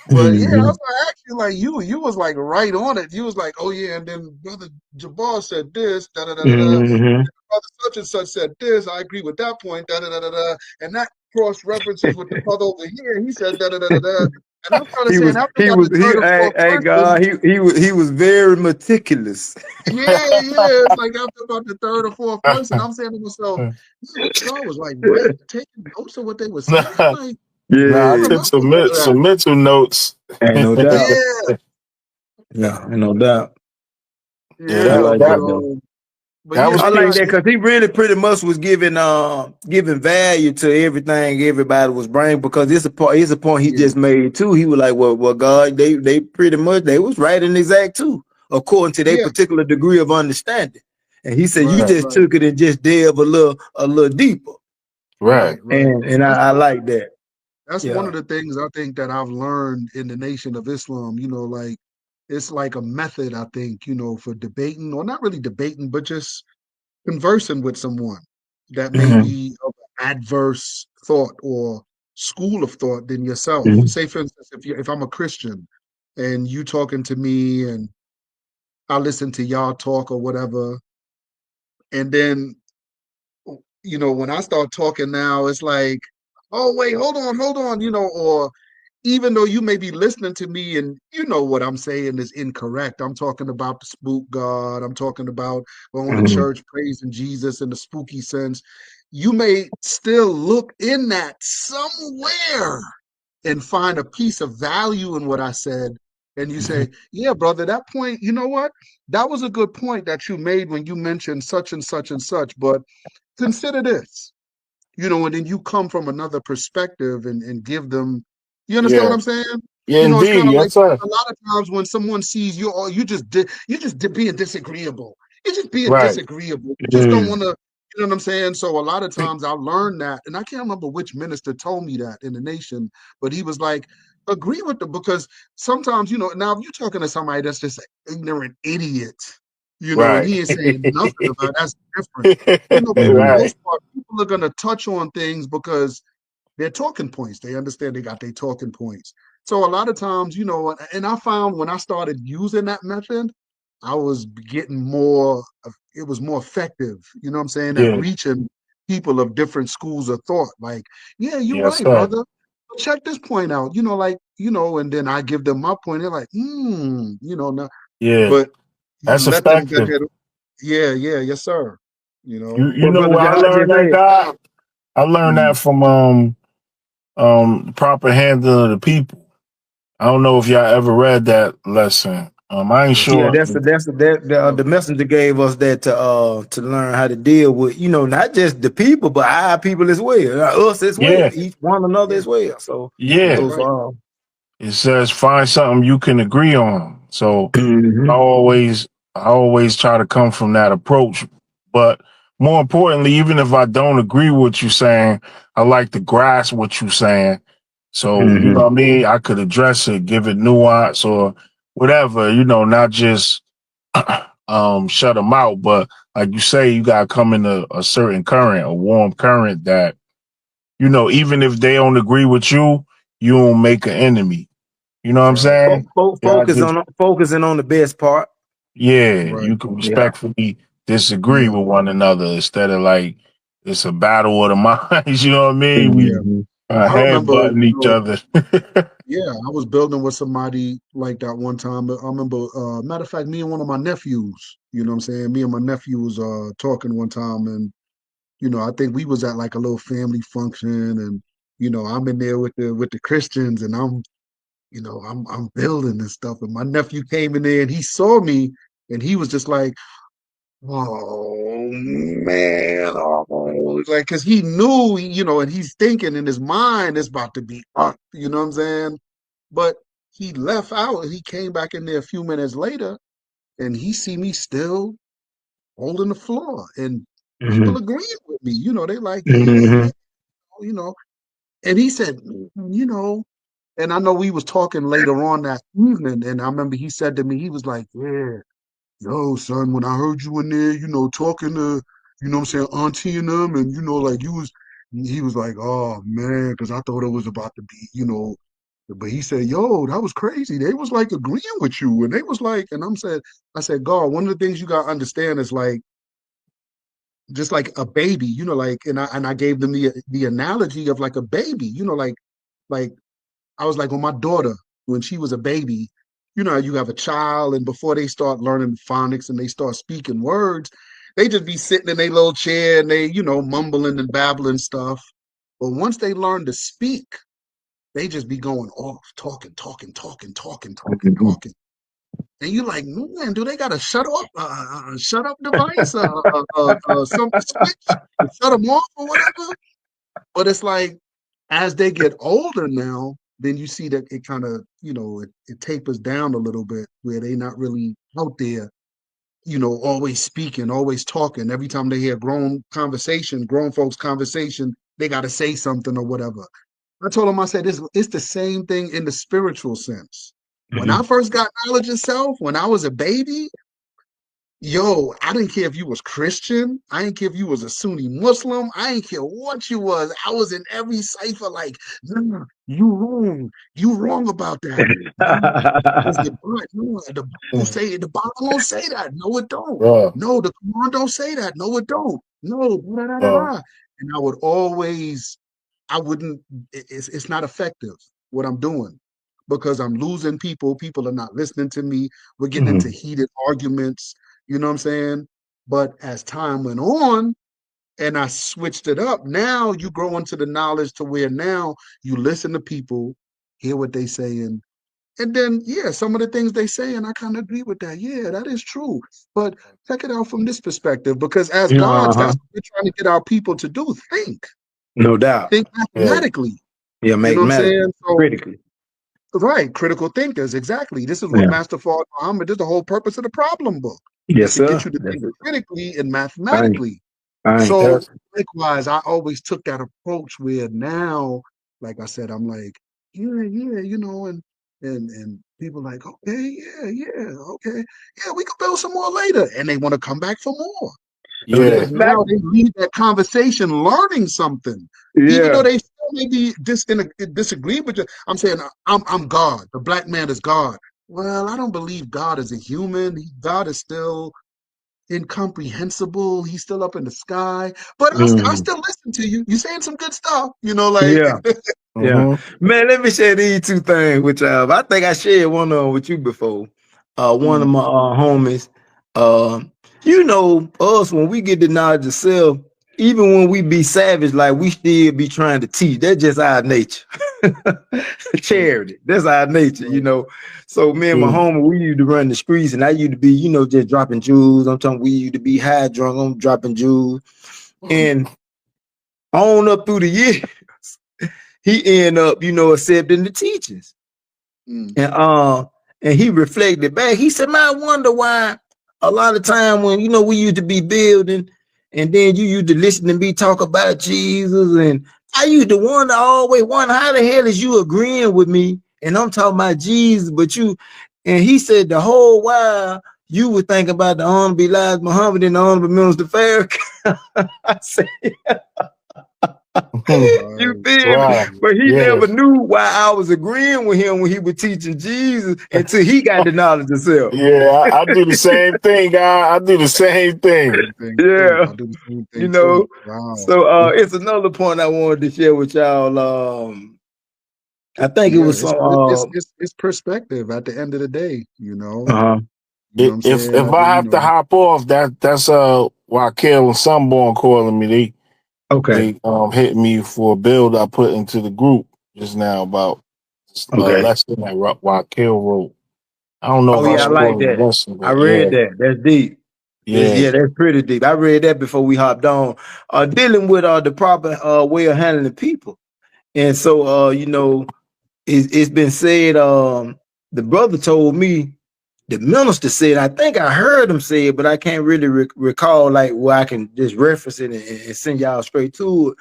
but yeah, I Mm-hmm. was gonna ask you like you was like right on it. You was like, oh yeah, and then Brother Jabbar said this, da da da da da. Mm-hmm. Brother such and such said this. I agree with that point, da da da da da. And that cross references with the brother over here. He said da da da da da. And I'm trying to he say, and was after he about was the he third or hey, fourth hey person, God, he was very meticulous. yeah, yeah. It's like after about the third or fourth person, I'm saying to myself, man, this guy was like right taking notes of what they were saying. Like I nah, I Yeah, took remember some of that. some mental notes. ain't no doubt. Yeah, Yeah, ain't no doubt. I yeah. Yeah, like But that though. but that yeah, was I man, like peace. that because he really pretty much was giving value to everything everybody was bringing because it's a point he yeah, just made too. He was like, well, God, they pretty much they was right and exact too, according to their yeah. particular degree of understanding. And he said, you Right, Right, just right, took it and just delve a little deeper. right. right. And That's I one. like that. That's one Yeah. of the things I think that I've learned in the Nation of Islam. Like it's like a method. I think for debating, or not really debating, but just conversing with someone that may Mm-hmm. be of an adverse thought or school of thought than yourself. Mm-hmm. Say, for instance, if I'm a Christian and you talking to me and I listen to y'all talk or whatever, and then when I start talking now, it's like, oh wait, hold on, or even though you may be listening to me and what I'm saying is incorrect. I'm talking about the spook God. I'm talking about going to Mm-hmm. church, praising Jesus in the spooky sense. You may still look in that somewhere and find a piece of value in what I said. And you say, yeah, brother, that point, you know what? That was a good point that you made when you mentioned such and such and such. But consider this, and then you come from another perspective and give them, you understand what Yeah, I'm saying? yeah, It's indeed. kind of like Yes, sir. a lot of times when someone sees you, or you just being disagreeable. You're just being Right. disagreeable. You just don't Mm-hmm. want to, you know what I'm saying? So a lot of times I learned that, and I can't remember which minister told me that in the nation, but he was like, agree with them because sometimes, now if you're talking to somebody that's just an ignorant idiot, and Right. he ain't saying nothing about it, that's different. But for the Mm-hmm. Right. most part, people are going to touch on things because they're talking points. They understand they got their talking points. So a lot of times, and I found when I started using that method, I was getting more, it was more effective, you know what I'm saying, at Yeah. reaching, people of different schools of thought. Like, yeah, you're Yes, right, sir. brother. Check this point out. Like, and then I give them my point. They're like, no. Yeah, But you that's let them get effective. ahead. Yeah, yes, sir. You Well, know brother where I John, I learned just that, had. God? I learned Mm, that from the proper handling of the people. I don't know if y'all ever read that lesson. I ain't yes, sir. Yeah, sure. the messenger gave us that to learn how to deal with not just the people but our people as well, us as well, Yeah, each one another Yeah, as well. So it that's yeah. goes right. for all. It says find something you can agree on. So I Mm-hmm. always I always try to come from that approach. But more importantly, even if I don't agree with what you're saying, I like to grasp what you're saying. So, you know Mm-hmm. what I mean? I could address it, give it nuance or whatever, not just shut them out, but like you say, you gotta come in a certain current, a warm current that, even if they don't agree with you, you don't make an enemy. You know what I'm Right, saying? Yeah, I just Focusing on the best part. yeah, right. you can Yeah. respectfully disagree Yeah, with one another instead of like it's a battle of the minds. You know what I mean? We yeah. Mm-hmm. I remember, headbutting each other. yeah, I was building with somebody like that one time. I remember, matter of fact, me and one of my nephews, you know what I'm saying? Me and my nephew was talking one time, and I think we was at like a little family function, and I'm in there with the Christians, and I'm building and stuff. And my nephew came in there and he saw me, and he was just like, oh man, oh, like, cause he knew, and he's thinking in his mind it's about to be up, you know what I'm saying? But he left out and he came back in there a few minutes later, and he see me still holding the floor, and people Mm-hmm. agreeing with me, they like, yeah, Mm-hmm. yeah, you know. And he said, and I know we was talking later on that evening, and I remember he said to me, he was like, yeah, yo, son, when I heard you in there, talking to, what I'm saying, auntie and them, and like he was like, oh man, because I thought it was about to be, but he said, yo, that was crazy. They was like agreeing with you, and they was like, and I said, God, one of the things you gotta understand is like, just like a baby, like, and I gave them the analogy of like a baby, like I was like, when my daughter, when she was a baby, you have a child, and before they start learning phonics and they start speaking words, they just be sitting in their little chair and they, mumbling and babbling stuff. But once they learn to speak, they just be going off, talking, talking, talking, talking, talking, Mm-hmm. talking. And you're like, man, do they got a shut up device, some switch to shut them off or whatever? But it's like, as they get older now, then you see that it kind of, it tapers down a little bit where they not really out there, always speaking, always talking. Every time they hear grown folks conversation, they got to say something or whatever. I told him, I said, it's the same thing in the spiritual sense. When I Mm-hmm. first got knowledge of self, when I was a baby, yo, I didn't care if you was Christian. I didn't care if you was a Sunni Muslim. I didn't care what you was. I was in every cipher like, nah, you wrong. You wrong about that. No, because the Bible say the Bible don't say that. No, it don't. Bruh, No, the Quran don't say that. No, it don't. No, da, da, da, bruh. da. And I would always, I wouldn't, it's not effective what I'm doing because I'm losing people. People are not listening to me. We're getting into Mm-hmm. heated arguments. You know what I'm saying? But as time went on and I switched it up, now you grow into the knowledge to where now you listen to people, hear what they saying, and then yeah, some of the things they say, and I kind of agree with that. Yeah, that is true. But check it out from this perspective, because as gods, Uh-huh. that's what we're trying to get our people to do. No doubt. Think Yeah, mathematically. Yeah, You know what I'm mathematically, saying? So critically. right, critical thinkers, exactly. This is what Yeah. Master Fard Muhammad, this is the whole purpose of the problem book, is Yes, to get sir. you to That's think it. critically and Fine. mathematically. Fine. So yes, likewise, I always took that approach where now, like I said, I'm like, yeah, yeah, and people like, okay, yeah, yeah, okay, yeah, we can build some more later, and they want to come back for more No yeah, because doubt. Back. now they leave that conversation learning something, even though Yeah. they still may be disagree with you. I'm saying I'm God. The black man is God. Well, I don't believe God is a human. God is still. incomprehensible. He's still up in the sky, but I Mm. still listen to you. You saying some good stuff, you know, like Yeah. Yeah, man. Let me share these two things with y'all. I think I shared one of them with you before. One of my homies. You know us when we get the knowledge of self. Even when we be savage, like we still be trying to teach. That's just our nature. right, Charity. That's our nature, you right. know. So me and my homie, we used to run the streets, and I used to be, you know, just dropping jewels. I'm talking. We used to be high drunk. I'm dropping jewels, and on up through the years, he end up, you know, accepting the teachings. And he reflected back. He said, man, I wonder why a lot of time when, you know, we used to be building and then you used to listen to me talk about Jesus, and I used to wonder, always wonder, how the hell is you agreeing with me and I'm talking about Jesus, but you, and he said the whole while you were thinking about the honorable Elijah Muhammad and the honorable Minister Farrakhan. I said, you Right. feel me? Wow. But he Yeah. never knew why I was agreeing with him when he was teaching Jesus until he got the knowledge himself. Yeah, I do the same thing, guy. I do the same thing. Same thing too. Yeah, I do the same you thing too. know. Wow. So it's another point I wanted to share with y'all. I think it Yeah, was some it's perspective at the end of the day, you know. uh-huh. You know what I'm saying? If I have to hop off, that's Wakel and Sunborn calling me. Okay. They hit me for a build I put into the group just now about Okay. lesson that Wakel wrote. I don't know Oh if I yeah, I should Oh, like call it a that. lesson, I but read yeah, that. That's deep. yeah, That's pretty deep. I read that before we hopped on. Dealing with the proper way of handling people. And so you know, it's been said, the brother told me, the minister said, I think I heard him say it, but I can't really recall like where I can just reference it and send y'all straight to it.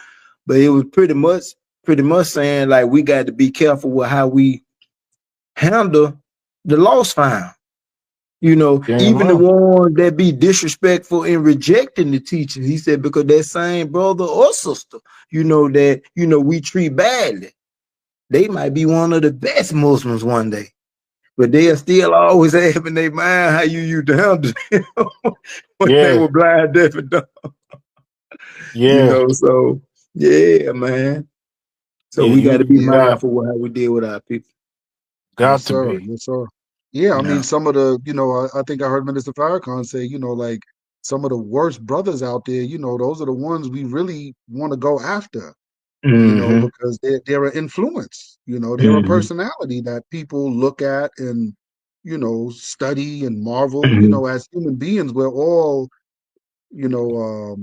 But it was pretty much saying like we got to be careful with how we handle the lost found. You know, damn even the right. ones that be disrespectful in rejecting the teaching. He said, because that same brother or sister, you know, that, you know, we treat badly, they might be one of the best Muslims one day, but they'll still always have in their mind how you used to handle them when they Yeah, were blind, deaf, and dumb. You yeah, know, so yeah, man. So yeah. we got to be You yeah. got mindful with how we deal with our people. Yes, got to sir. be. Yes, sir. Yeah, I mean, Yeah. some of the, I think I heard Minister Farrakhan say, like some of the worst brothers out there, those are the ones we really want to go after, Mm-hmm. because they're an influence, they're a Mm-hmm. personality that people look at and, study and marvel. Mm-hmm. As human beings, we're all, you know,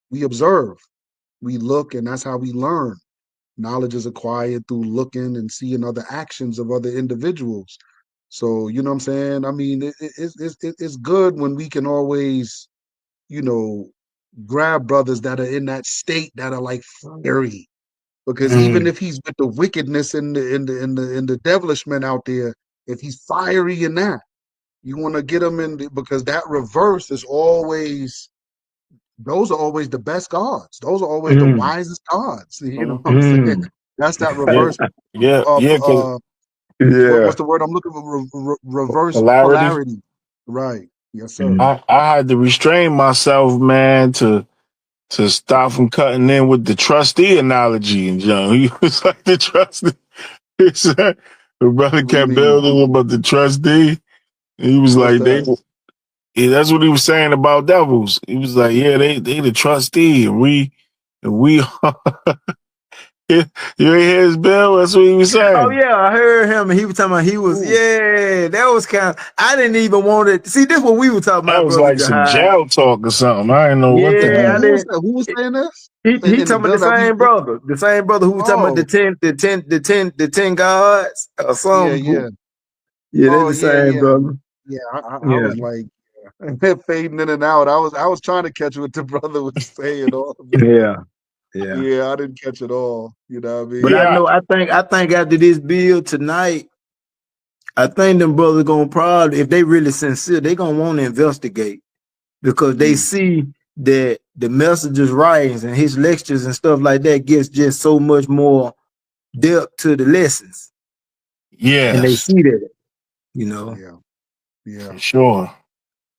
we observe, we look, and that's how we learn. Knowledge is acquired through looking and seeing other actions of other individuals. So, you know what I'm saying? I mean, it's good when we can always, you know, grab brothers that are in that state that are like fiery. Because even Mm-hmm. if he's with the wickedness and the devilishment out there, if he's fiery in that, you want to get him in because that reverse is always, those are always the best gods. Those are always the Mm-hmm. wisest gods. You know what I'm saying? Mm-hmm. That's that Yeah, reverse. yeah, Uh, yeah. Cause what's Yeah. the word I'm looking for? Reverse polarity. polarity. Right. Yes, sir. Mm-hmm. I had to restrain myself, man, to stop from cutting in with the trustee analogy. And John, he was like the trustee. He said, the brother What do you kept mean? building about the trustee. And he was What's like, that? yeah, that's what he was saying about devils. He was like, yeah, they the trustee, and we. You ain't hear his bill? That's what he was Oh saying. yeah, I heard him. And he was talking about he was Ooh, that was kind of. I didn't even want to see this. What we were talking That about, was brother like some Jahai. jail talk or something. I didn't know what the Yeah, I hell. who was didn't. that? Who was saying this? He In the talking about bill that we. the same brother who was talking about Oh, the 10 gods or yeah, something. yeah. Yeah, they Oh, the yeah, same yeah, brother. yeah. I Yeah, was like, fading in and out. I was trying to catch what the brother was saying. All of it. yeah, yeah. Yeah, I didn't catch it all. You know what I But I mean? Yeah, know. I think after this bill tonight, I think them brothers gonna probably, if they really sincere, they gonna want to investigate because they Mm, see that the messages writings and his lectures and stuff like that gives just so much more depth to the lessons, and they yes, see that, you know. yeah, for yeah. sure.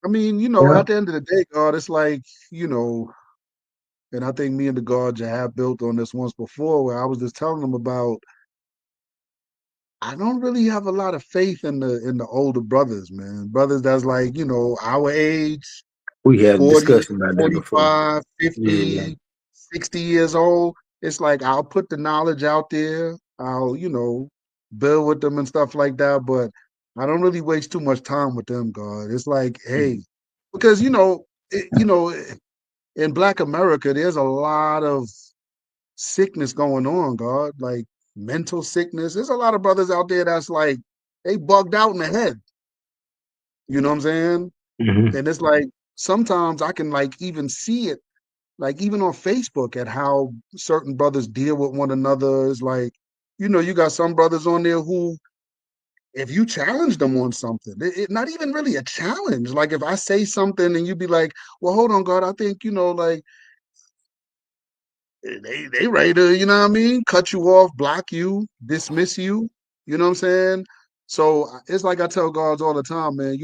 I mean, Yeah. at the end of the day, God, it's like, and I think me and the God have built on this once before, where I was just telling them about. I don't really have a lot of faith in the older brothers, man. Brothers that's like, our age, We had a 40, discussion about that before. 45, Yeah. 50, 60 years old. It's like I'll put the knowledge out there. I'll, build with them and stuff like that. But I don't really waste too much time with them, God. It's like, hey, because in Black America, there's a lot of sickness going on, God, like mental sickness. There's a lot of brothers out there that's like they bugged out in the head. You know what I'm saying? Mm-hmm. And it's like sometimes I can like even see it, like even on Facebook at how certain brothers deal with one another. It's like, you got some brothers on there who, if you challenge them on something, not even really a challenge. Like if I say something and you be like, well, hold on, God, I think, like they ready to, what I mean, cut you off, block you, dismiss you. You know what I'm saying? So it's like I tell guards all the time, man,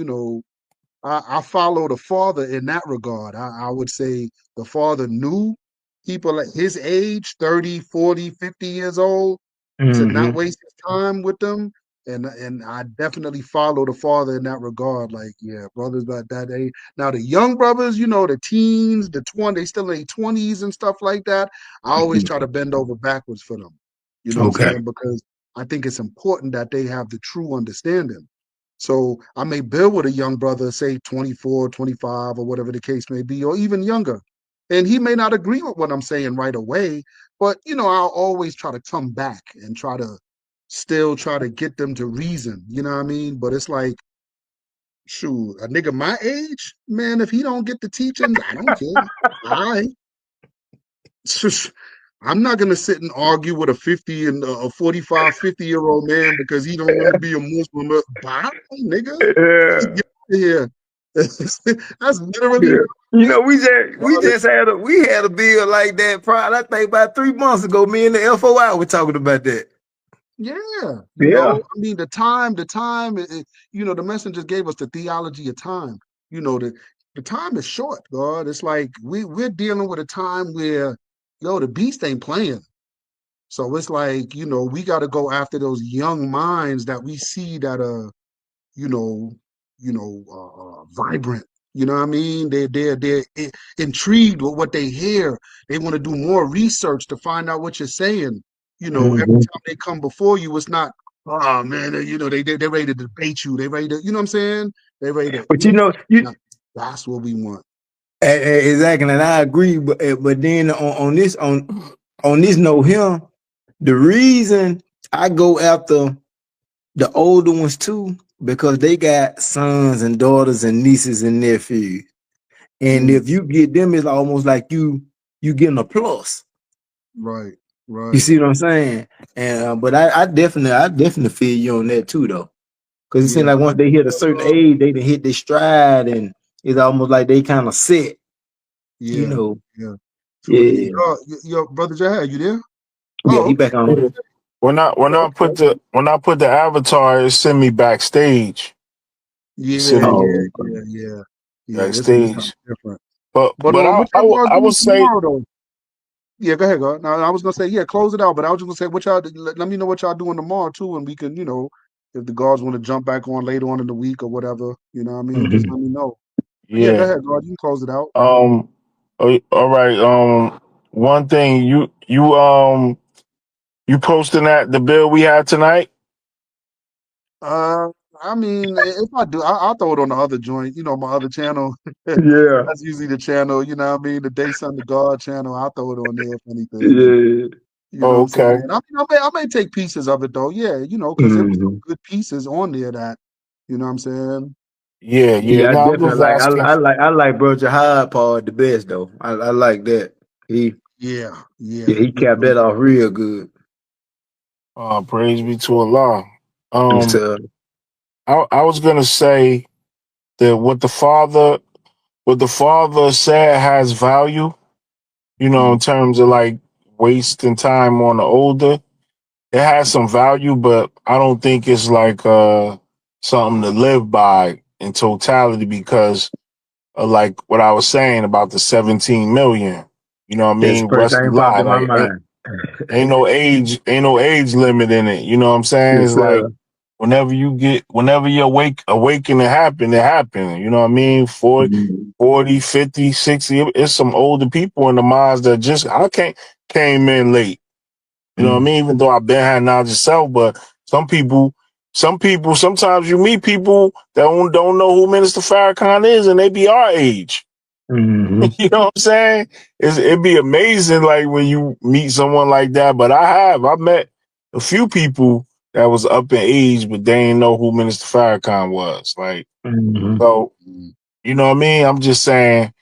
I follow the father in that regard. I would say the father knew people at his age, 30, 40, 50 years old, to not Mm-hmm. waste his time with them. And I definitely follow the father in that regard. Like, yeah, brothers like that age. Now the young brothers, the teens, the 20, they still in their 20s and stuff like that. I always try to bend over backwards for them. You know what I'm Okay. saying? Because I think it's important that they have the true understanding. So I may build with a young brother, say 24, 25, or whatever the case may be, or even younger. And he may not agree with what I'm saying right away, but I'll always try to come back and still try to get them to reason. You know what I mean? But it's like, shoot, a nigga my age, man, if he don't get the teachings, I don't care. All right. I'm not gonna sit and argue with a 50 and a 45, 50-year-old man because he don't want to be a Muslim. Bye, nigga. Just Yeah. get out of here. That's literally Yeah. We what. just had a bill like that probably I think about 3 months ago. Me and the FOI were talking about that. Yeah, Yeah. I mean, the time, the messenger gave us the theology of time. The time is short, God. It's like we're dealing with a time where, the beast ain't playing. So it's like, we got to go after those young minds that we see that are, you know, vibrant. You know what I mean? They're intrigued with what they hear. They want to do more research to find out what you're saying. Every Mm-hmm. time they come before you, it's not, oh man, they're ready to debate you. They ready to, you know what I'm saying? They ready to, But you now, that's what we want. exactly, and I agree. But then on this note here, the reason I go after the older ones too because they got sons and daughters and nieces and nephews, and Mm, if you get them, it's almost like you getting a plus. right, You right. see what I'm saying? And but I definitely feel you on that too, though, because it seems Yeah. like once they hit a certain age, they done hit their stride, and it's almost like they kind of set. You Yeah, know? yeah. True indeed. Yeah, Your brother Jahad, you there? yeah. Oh, He okay. back on. When I put the avatar, it sent me backstage. It Yeah, sent me yeah, Oh, yeah, yeah. Yeah, this will be something backstage. different. But But what I y'all will gonna I do would say tomorrow though? Yeah, go ahead, go. Now I was gonna say, yeah, close it out, but I was just gonna say what y'all let me know what y'all doing tomorrow too, and we can, if the guards want to jump back on later on in the week or whatever, you know what I mean? Just mhm. let me know. But yeah, go yeah. ahead, guard. You can close it out. Um. All right. One thing you posting that the bill we had tonight. Uh, I mean, if I do, I'll throw it on the other joint, my other channel. Yeah, That's usually the channel, you know what I mean? The Day Son to God channel. I'll throw it on there if anything. And yeah. you know what Oh, I'm saying? okay. I may take pieces of it though. Yeah, because there was some Mhm. good pieces on there that, you know what I'm saying? Yeah. Yeah. Yeah, I No, I'm definitely just like. asking. I like Bro Jihad part the best though. I like that. He Yeah, Yeah, yeah. he capped that off real good. Praise be to Allah. And Um. so, I was gonna say that what the father said has value. Mm, In terms of like wasting time on the older, it has some value, but I don't think it's like something to live by in totality because like what I was saying about the 17 million. You know what I That's the mean? first Rusty thing popped lie. in my Like mind. ain't no age limit in it. You know what I'm saying? Yes, It's like sir. whenever you awakening happen, it happen. You know what I mean? 40, Mm-hmm. 40, 50, 60. It's some older people in the minds that just came in late. You know what I mean? Even though I've been had knowledge of self, but some people, sometimes you meet people that don't know who Minister Farrakhan is, and they be our age. Mm-hmm. You know what I'm saying? It'd be amazing, like when you meet someone like that. But I met a few people that was up in age, but they didn't know who Minister Farrakhan was. Like, Mm-hmm. so you know what I mean? I'm just saying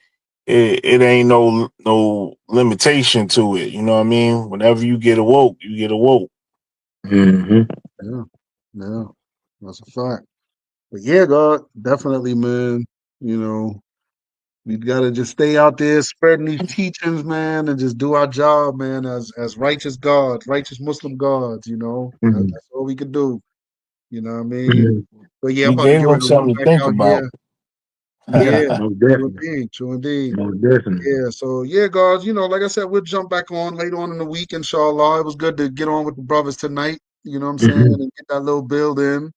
it ain't no limitation to it. You know what I mean? Whenever you get awoke, you get awoke. Mm-hmm. Yeah, yeah, that's a fact. But yeah, God, definitely, man. You know, we gotta just stay out there spreading these teachings, man, and just do our job, man, as righteous gods, righteous Muslim gods. You know, Mm-hmm. that's all we can do. You know what I mean? Mm-hmm. But yeah, I'm We about to gave get ready them to run something to back think out about. here. Yeah, Most true definitely. indeed, true indeed. Most definitely. Yeah, so yeah, guys, you know, like I said, we'll jump back on later on in the week, inshallah. It was good to get on with the brothers tonight, you know what I'm saying, Mm-hmm. and get that little build in,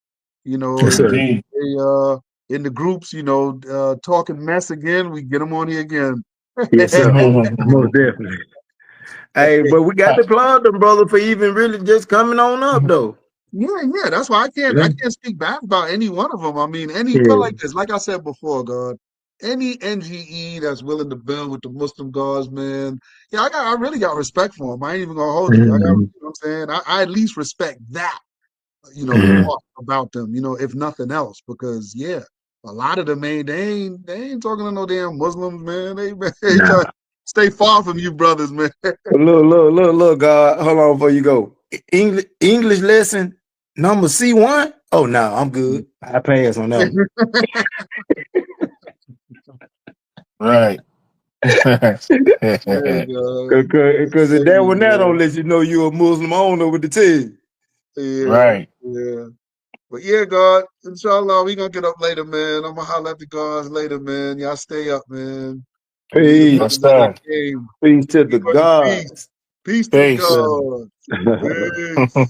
you know, Yes, and sir. Indeed. they, in the groups, you know, talking mess again, we get them on here again. Yes, sir. Most definitely. Hey, but we got to applaud them, brother, for even really just coming on up, though. Yeah, that's why Yeah. I can't speak bad about any one of them. I mean, any put Yeah. like this, like I said before, God, any M.G.C that's willing to build with the Muslim gods, man. Yeah, I really got respect for them. I ain't even gonna hold you. You Mm-hmm. know what I'm saying? I at least respect that, you know, Mm-hmm. part about them, you know, if nothing else, because yeah, a lot of them they ain't talking to no damn Muslims, man. They Nah. try to stay far from you brothers, man. Look, God. Hold on before you go. English lesson number C1. Oh, no, I'm good. I pass on that one. Right. Yeah, God. Because if that one that don't let you know you're a Muslim, I don't know what to tell you. Yeah, Right. yeah. But yeah, God, inshallah, we gonna get up later, man. I'm gonna holler at the guys later, man. Y'all stay up, man. Me and the Peace. Yes, brothers that sir. came. Peace to the Keep us in peace. gods. Peace to Peace. God. Peace.